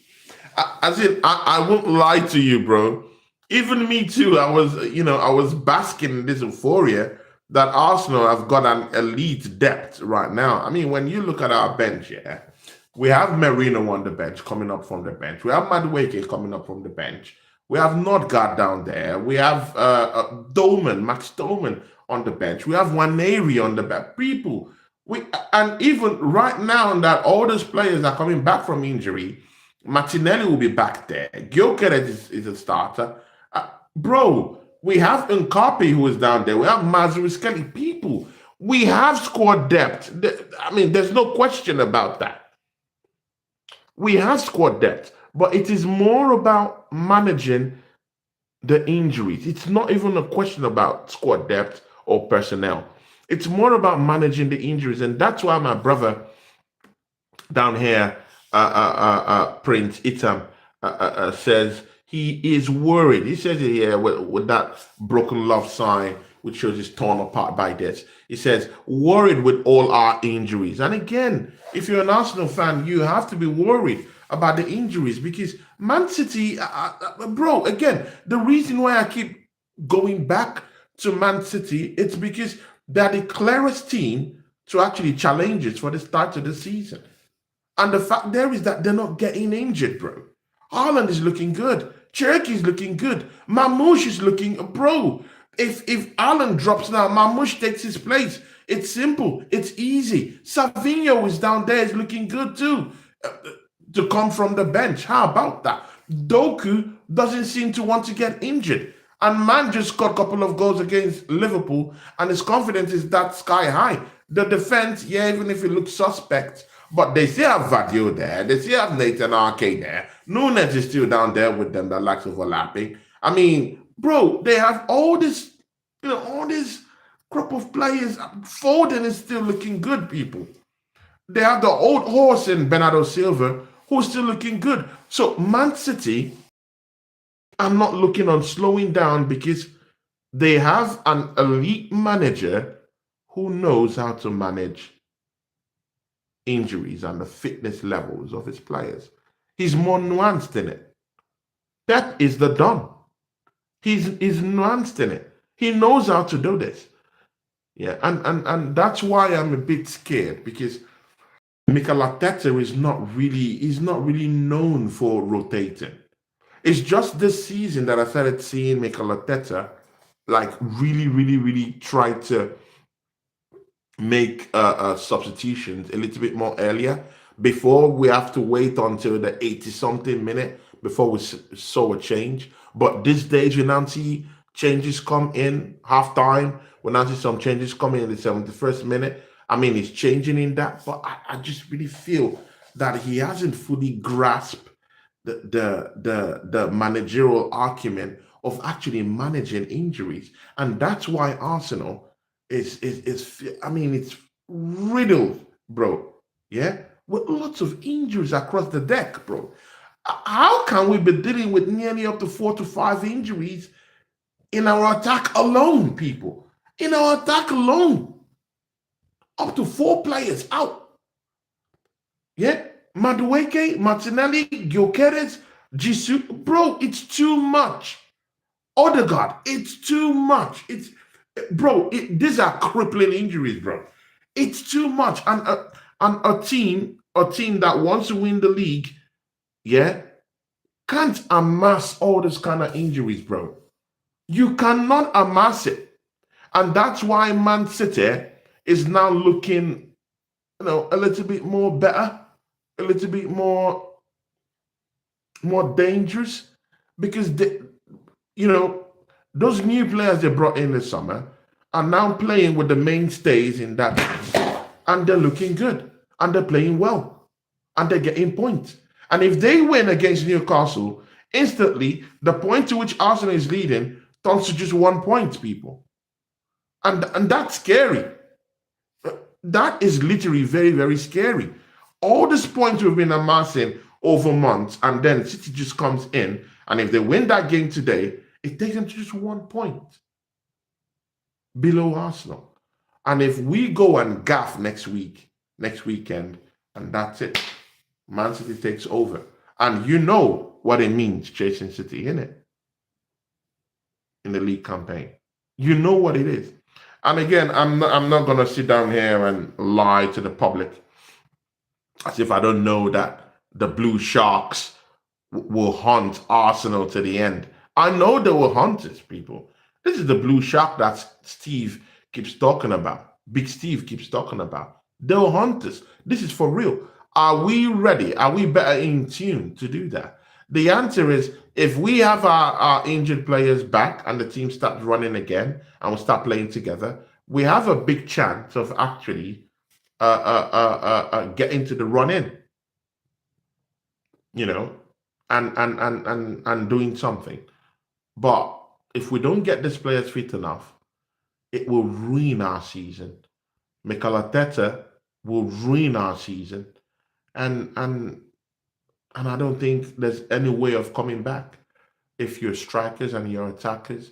I won't lie to you, bro. Even me too. I was basking in this euphoria that Arsenal have got an elite depth right now. I mean, when you look at our bench, yeah, we have Merino on the bench, coming up from the bench. We have Madueke coming up from the bench. We have Odegaard down there. We have Max Dolman on the bench. We have Waneri on the bench. People, and even right now that all those players are coming back from injury, Martinelli will be back there. Gyokeres is a starter. Bro, we have Nkapi who is down there. We have Mazzuchelli. People, we have squad depth. I mean, there's no question about that. We have squad depth, but it is more about managing the injuries. It's not even a question about squad depth or personnel. It's more about managing the injuries, and that's why my brother down here, Prince Itam, says he is worried. He says it here with that broken love sign, which shows he's torn apart by this. He says, worried with all our injuries. And again, if you're an Arsenal fan, you have to be worried about the injuries, because Man City, bro, again, the reason why I keep going back to Man City, it's because they're the clearest team to actually challenge it for the start of the season. And the fact there is that they're not getting injured, bro. Haaland is looking good. Cherokee's looking good. Mamouche is looking, bro. If Allen drops now, Mamouche takes his place. It's simple. It's easy. Savinho is down there. Is looking good too. To come from the bench. How about that? Doku doesn't seem to want to get injured. And man just got a couple of goals against Liverpool, and his confidence is that sky high. The defense, yeah, even if it looks suspect, but they still have Vadio there. They still have Nathan Arcade there. Nunes is still down there with them that likes overlapping. I mean, bro, they have all this, all this crop of players. Foden is still looking good, people. They have the old horse in Bernardo Silva, who's still looking good. So Man City, I'm not looking on slowing down because they have an elite manager who knows how to manage injuries and the fitness levels of his players. He's more nuanced in it. That is the Don. He's nuanced in it. He knows how to do this. Yeah, and that's why I'm a bit scared, because Mikel Arteta is not really known for rotating. It's just this season that I started seeing Mikel Arteta like really try to make substitutions a little bit more earlier, before we have to wait until the 80-something minute before we saw a change. But these days we now see changes come in halftime. We now see some changes coming in the 71st minute. I mean, he's changing in that, but I just really feel that he hasn't fully grasped the managerial argument of actually managing injuries. And that's why Arsenal is I mean, it's riddled, bro. Yeah, with lots of injuries across the deck, bro. How can we be dealing with nearly up to 4 to 5 injuries in our attack alone, people? In our attack alone, up to 4 players out. Yeah, Madueke, Martinelli, Gyokeres, Jisoo, bro, it's too much. Odegaard, it's too much. These are crippling injuries, bro. It's too much. And a team that wants to win the league, yeah, can't amass all this kind of injuries, bro. You cannot amass it. And that's why Man City is now looking, a little bit more better, a little bit more dangerous, because those new players they brought in this summer are now playing with the mainstays in that, and they're looking good, and they're playing well, and they're getting points. And if they win against Newcastle, instantly the point to which Arsenal is leading turns to just 1 point, people. And that's scary. That is literally very scary. All these points we've been amassing over months, and then City just comes in, and if they win that game today, it takes them to just 1 point below Arsenal. And if we go and gaff next weekend, and that's it, Man City takes over. And you know what it means chasing City, innit? In the league campaign. You know what it is. And again, I'm not going to sit down here and lie to the public as if I don't know that the Blue Sharks will hunt Arsenal to the end. I know they will hunt us, people. This is the Blue Shark that Steve keeps talking about. Big Steve keeps talking about. They'll hunt us. This is for real. Are we ready? Are we better in tune to do that? The answer is, if we have our injured players back and the team starts running again and we start playing together, we have a big chance of actually getting to the run-in, and doing something. But if we don't get these players fit enough, it will ruin our season. Mikel Arteta will ruin our season. And I don't think there's any way of coming back if your strikers and your attackers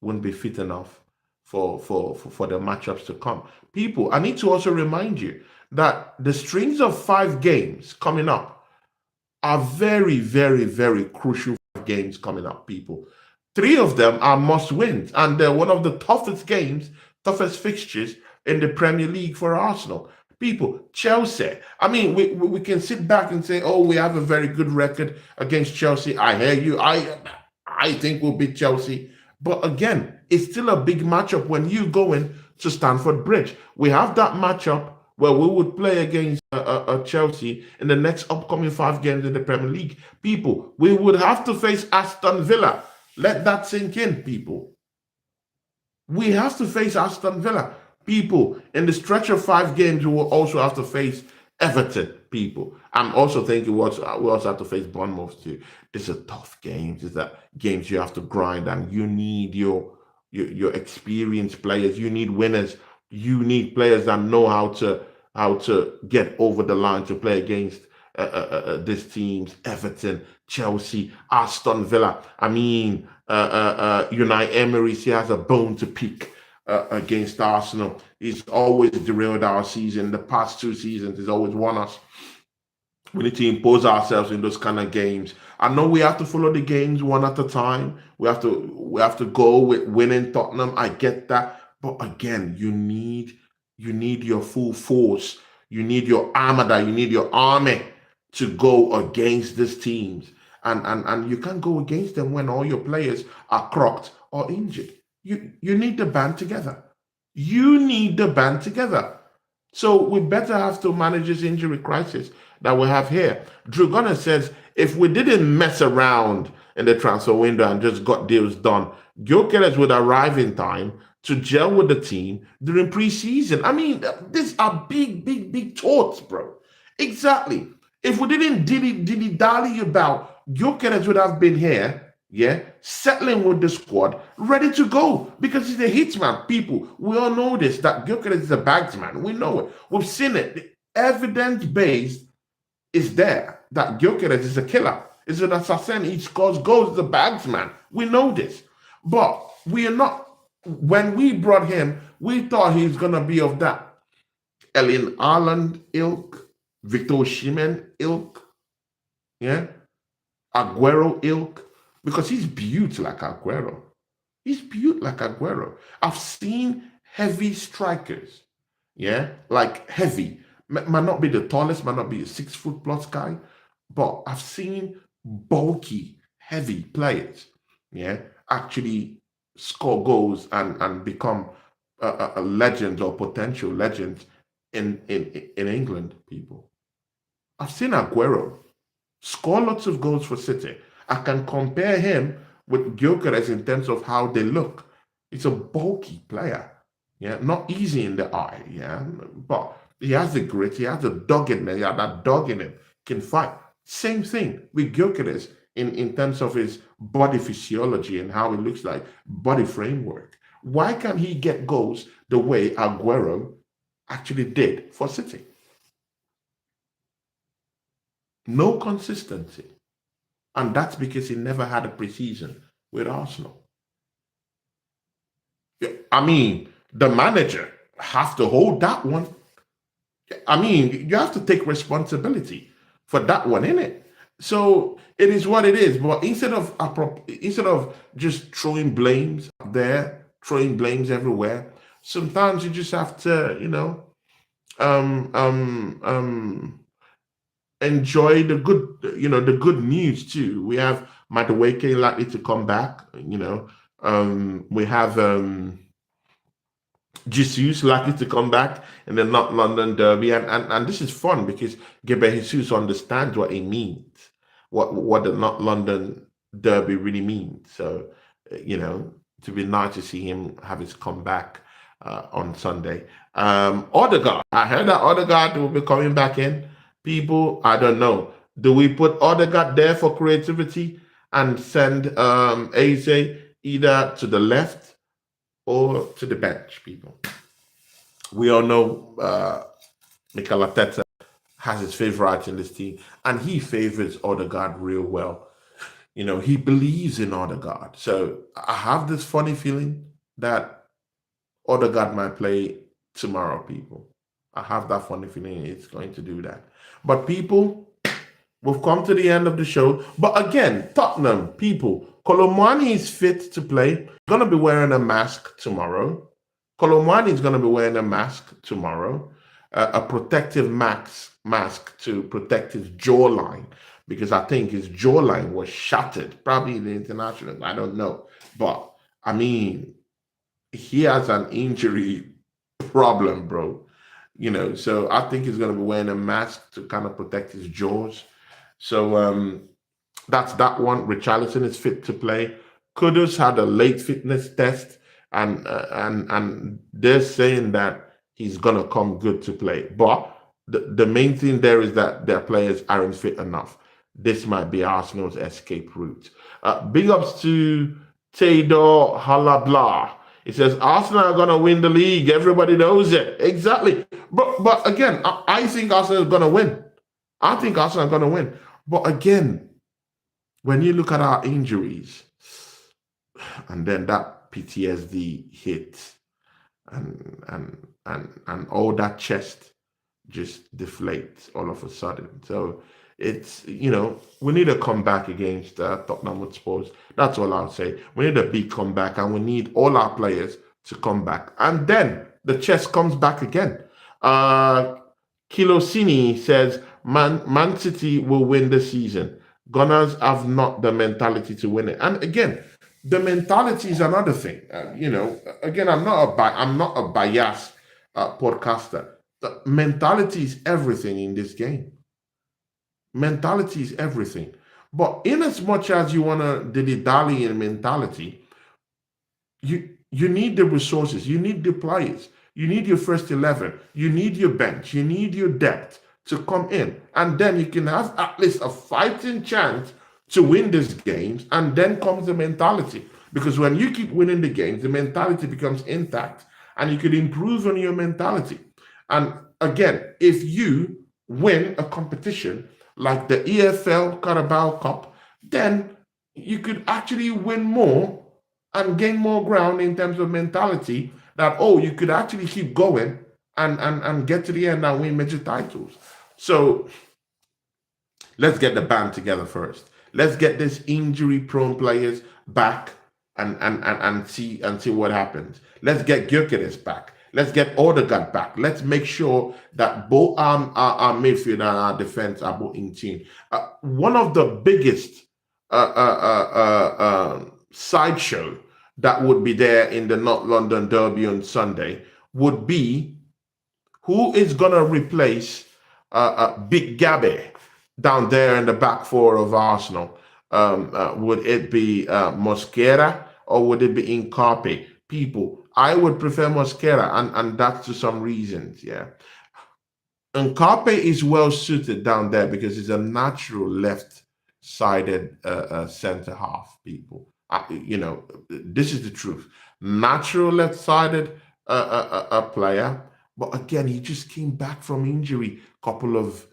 wouldn't be fit enough for the matchups to come. People, I need to also remind you that the strings of 5 games coming up are very crucial games coming up, people. 3 of them are must-wins, and they're one of the toughest fixtures in the Premier League for Arsenal. People, Chelsea. I mean, we can sit back and say, oh, we have a very good record against Chelsea. I hear you. I think we'll beat Chelsea. But again, it's still a big matchup when you go in to Stamford Bridge. We have that matchup where we would play against Chelsea in the next upcoming 5 games in the Premier League. People, we would have to face Aston Villa. Let that sink in, people. We have to face Aston Villa. People, in the stretch of 5 games, we will also have to face Everton, people. I'm also thinking we also have to face Bournemouth too. These are tough games. These are games you have to grind, and you need your experienced players. You need winners. You need players that know how to get over the line to play against these teams: Everton, Chelsea, Aston Villa. I mean, Unai Emery, he has a bone to pick against Arsenal. He's always derailed our season. The past 2 seasons, he's always won us. We need to impose ourselves in those kind of games. I know we have to follow the games one at a time. We have to go with winning Tottenham. I get that, but again, you need your full force. You need your armada. You need your army to go against these teams. And you can't go against them when all your players are crocked or injured. You need the band together. You need the band together. So we better have to manage this injury crisis that we have here. Drew Gunner says, if we didn't mess around in the transfer window and just got deals done, Gyokeres would arrive in time to gel with the team during preseason. I mean, these are big thoughts, bro. Exactly. If we didn't dilly-dally about, Gyokeres would have been here, settling with the squad, ready to go, because he's a hitman. People, we all know this, that Gyokeres is a bagsman. We know it. We've seen it. The evidence base is there that Gyokeres is a killer. Is an assassin. He scores goals. He's a bagsman. We know this. But we are not, when we brought him, we thought he's going to be of that Erling Haaland ilk, Victor Osimhen ilk, Aguero ilk, because he's built like Aguero. He's built like Aguero. I've seen heavy strikers, like heavy. Might not be the tallest, might not be a 6 foot plus guy, but I've seen bulky, heavy players, actually score goals and become a legend or potential legend in England, people. I've seen Aguero score lots of goals for City. I can compare him with Gyokeres in terms of how they look. It's a bulky player, not easy in the eye, but he has the grit, he has the doggedness, he has that dog in him, can fight. Same thing with Gyokeres in terms of his body physiology and how it looks like, body framework. Why can't he get goals the way Aguero actually did for City? No consistency. And that's because he never had a preseason with Arsenal. I mean, the manager has to hold that one. I mean, you have to take responsibility for that one, innit? So it is what it is. But instead of just throwing blames there, throwing blames everywhere, sometimes you just have to, enjoy the good, the good news too. We have Madueke likely to come back. We have Jesus likely to come back in the North London derby, and this is fun because Gabi Jesus understands what it means, what the North London derby really means. So, to be nice to see him have his comeback on Sunday. Odegaard, I heard that Odegaard will be coming back in. People, I don't know. Do we put Odegaard there for creativity and send Eze either to the left or to the bench, people? We all know Mikel Arteta has his favourites in this team, and he favours Odegaard real well. He believes in Odegaard. So I have this funny feeling that Odegaard might play tomorrow, people. I have that funny feeling it's going to do that. But people, we've come to the end of the show. But again, Tottenham, people, Kolomwani is fit to play. He's going to be wearing a mask tomorrow. Kolomwani is going to be wearing a mask tomorrow. a protective mask to protect his jawline, because I think his jawline was shattered, probably in the international. I don't know, but I mean, he has an injury problem, bro. So I think he's going to be wearing a mask to kind of protect his jaws. So that's that one. Richarlison is fit to play. Kudus had a late fitness test, and they're saying that he's gonna come good to play. But the main thing there is that their players aren't fit enough. This might be Arsenal's escape route. Big ups to Tador Halabla. It says Arsenal are gonna win the league. Everybody knows it. Exactly. But again, I think Arsenal is gonna win. I think Arsenal are gonna win. But again, when you look at our injuries, and then that PTSD hit, and all that chest just deflates all of a sudden. So it's we need to come back against Tottenham Hotspur. That's all I'll say. We need a big comeback, and we need all our players to come back, and then the chest comes back again. Kilosini says Man City will win the season. Gunners have not the mentality to win it. And again, the mentality is another thing. Again, I'm not a biased podcaster. The mentality is everything in this game. Mentality is everything. But in as much as you want to dilly-dally in mentality, you need the resources, you need the players, you need your first 11, you need your bench, you need your depth to come in, and then you can have at least a fighting chance to win these games. And then comes the mentality, because when you keep winning the games, the mentality becomes intact, and you can improve on your mentality. And again, if you win a competition like the EFL Carabao Cup, then you could actually win more and gain more ground in terms of mentality, that you could actually keep going and get to the end and win major titles. So let's get the band together first. Let's get these injury-prone players back and see what happens. Let's get Gyokeres back. Let's get Odegaard back. Let's make sure that both our midfield and our defense are both in tune. One of the biggest sideshow that would be there in the North London Derby on Sunday would be who is going to replace Big Gabi down there in the back four of Arsenal. Would it be Mosquera, or would it be Incarpe? People, I would prefer Mosquera, and that's to some reasons, yeah. Incarpe is well suited down there because he's a natural left-sided center half, people. This is the truth. Natural left-sided player, but again, he just came back from injury a couple of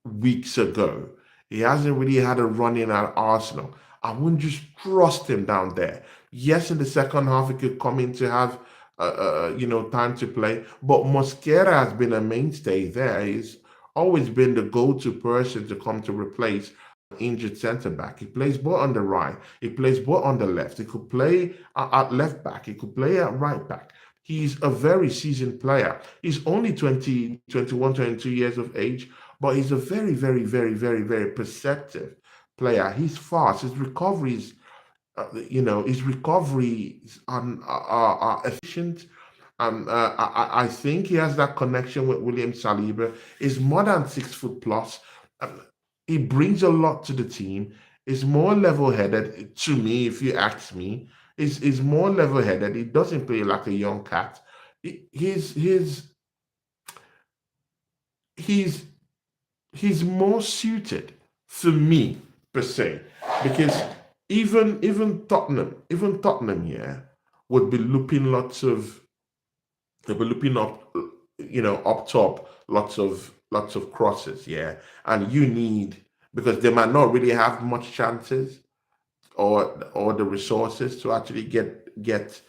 weeks ago. He hasn't really had a run in at Arsenal. I wouldn't just trust him down there. Yes, in the second half, he could come in to have time to play, but Mosquera has been a mainstay there. He's always been the go-to person to come to replace injured centre back. He plays both on the right, he plays both on the left. He could play at left back, he could play at right back. He's a very seasoned player. He's only 20, 21, 22 years of age, but he's a very, very, very, very, very perceptive player. He's fast. His recoveries, his recoveries are efficient. I think he has that connection with William Saliba. He's more than 6 foot plus. He brings a lot to the team. He's more level-headed, to me, if you ask me. He's more level-headed. He doesn't play like a young cat. He's more suited for me, per se, because even Tottenham, yeah, would be looping they'll be looping up, up top, lots of crosses, yeah, and you need, because they might not really have much chances or the resources to actually get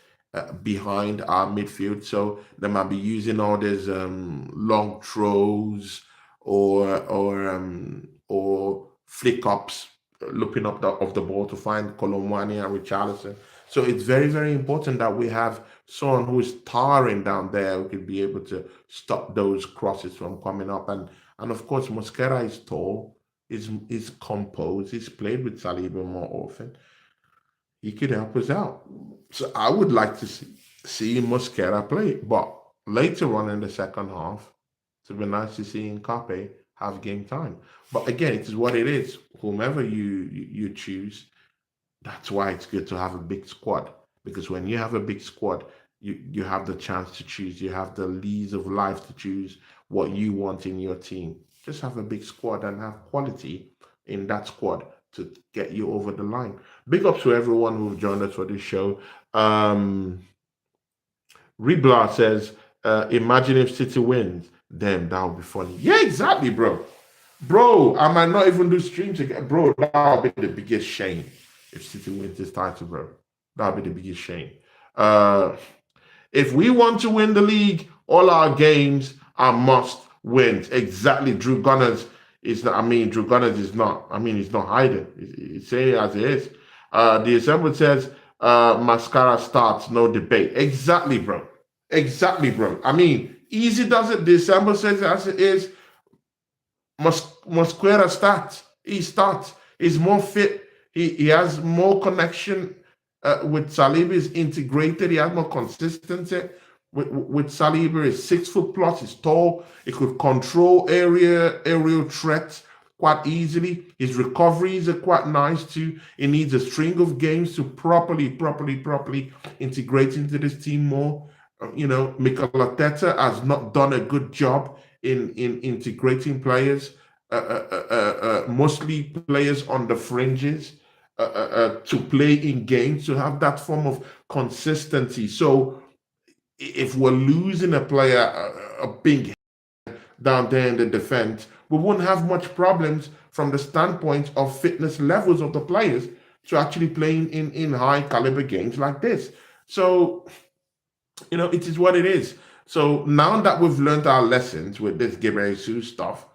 behind our midfield, so they might be using all these long throws or flick ups, looping up of the ball to find Colomwani and Richarlison. So it's very, very important that we have someone who is towering down there who could be able to stop those crosses from coming up. And of course, Mosquera is tall, is composed, he's played with Saliba more often. He could help us out. So I would like to see Mosquera play, but later on in the second half, it would be nice to see Nkape have game time. But again, it is what it is. Whomever you choose, that's why it's good to have a big squad, because when you have a big squad, you have the chance to choose. You have the lease of life to choose what you want in your team. Just have a big squad and have quality in that squad to get you over the line. Big ups to everyone who've joined us for this show. Ribla says, imagine if City wins. Damn, that would be funny. Yeah, exactly, bro. Bro, I might not even do streams again. Bro, that would be the biggest shame if City wins this title, bro. That would be the biggest shame. If we want to win the league, all our games are must wins. Exactly. Drew Gunners is not, Drew Gunners is not, he's not hiding. He's saying it as it is. The Assembly says, Mascara starts, no debate. Exactly, bro. Exactly, bro. Easy does it. The Assembly says it as it is. Mosquera starts. He starts. He's more fit. He has more connection with Saliba. Is integrated. He has more consistency with Saliba. He's 6 foot plus. He's tall. He could control aerial threats quite easily. His recoveries are quite nice too. He needs a string of games to properly integrate into this team more. Mikel Arteta has not done a good job in integrating players, mostly players on the fringes, to play in games, to have that form of consistency. So if we're losing a player, a big down there in the defense, we wouldn't have much problems from the standpoint of fitness levels of the players to actually playing in high caliber games like this. So, it is what it is. So now that we've learned our lessons with this Gabriel Jesus stuff,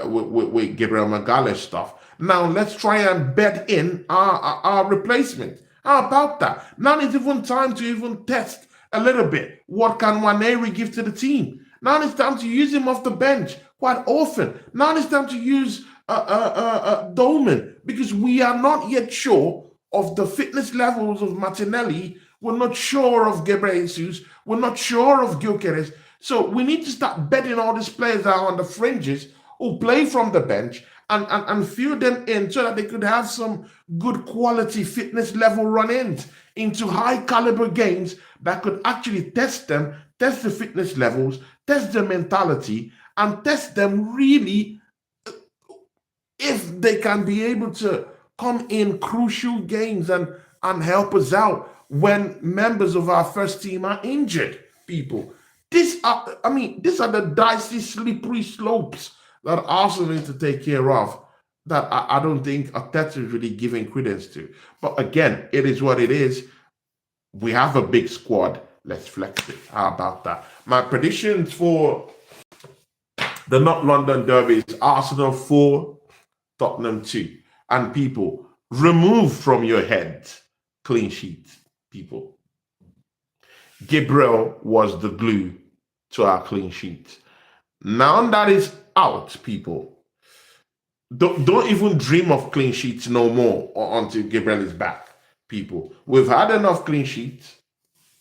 with Gabriel Magalhaes stuff, now let's try and bed in our replacement. How about that? Now it's even time to even test a little bit. What can Waneri give to the team? Now it's time to use him off the bench quite often. Now it's time to use Dolman, because we are not yet sure of the fitness levels of Martinelli. We're not sure of Gabriel Jesus. We're not sure of Gyokeres. So we need to start betting all these players out on the fringes who play from the bench and fill them in so that they could have some good quality fitness level run-ins into high caliber games that could actually test them, test the fitness levels, test their mentality, and test them really if they can be able to come in crucial games and help us out when members of our first team are injured, people. These are the dicey, slippery slopes that Arsenal need to take care of, that I don't think Arteta is really giving credence to. But again, it is what it is. We have a big squad. Let's flex it. How about that? My predictions for the North London Derby is Arsenal 4, Tottenham 2. And people, remove from your head clean sheet, people. Gabriel was the glue to our clean sheet. Now that is out, people, don't even dream of clean sheets no more until Gabriel is back, people. We've had enough clean sheets.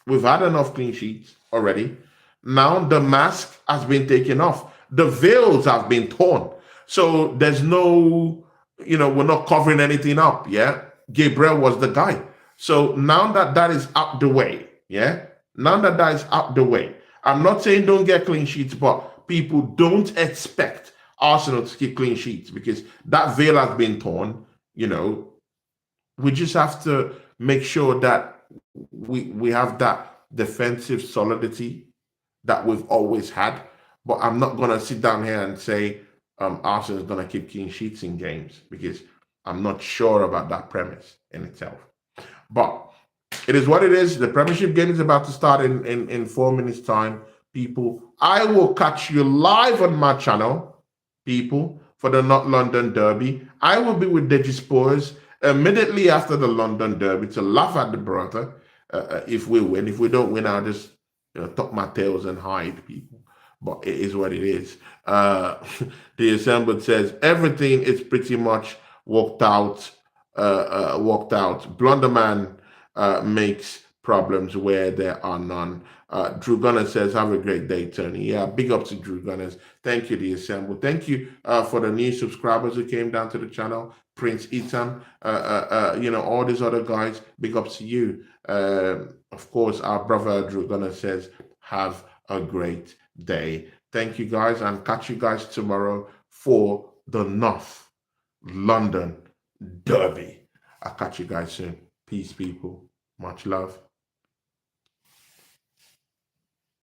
We've had enough clean sheets already. Now the mask has been taken off. The veils have been torn. So there's no, we're not covering anything up, yeah? Gabriel was the guy. So now that is out the way, yeah? Now that is out the way. I'm not saying don't get clean sheets, but people don't expect Arsenal to keep clean sheets because that veil has been torn. We just have to make sure that we have that defensive solidity that we've always had. But I'm not going to sit down here and say Arsenal is going to keep clean sheets in games because I'm not sure about that premise in itself. But it is what it is. The Premiership game is about to start in 4 minutes' time, people. I will catch you live on my channel, people, for the North London Derby. I will be with Deji Spores immediately after the London Derby to laugh at the brother if we win. If we don't win, I'll just tuck my tails and hide, people. But it is what it is. The assembled says everything is pretty much worked out. Worked out. Blunderman makes problems where there are none. Drew Gunner says, have a great day, Tony. Yeah, big up to Drew Gunners. Thank you, the assemble. Thank you for the new subscribers who came down to the channel. Prince Ethan, all these other guys, big up to you. Of course, our brother Drew Gunner says, have a great day. Thank you, guys, and catch you guys tomorrow for the North London Derby. I'll catch you guys soon. Peace, people. Much love.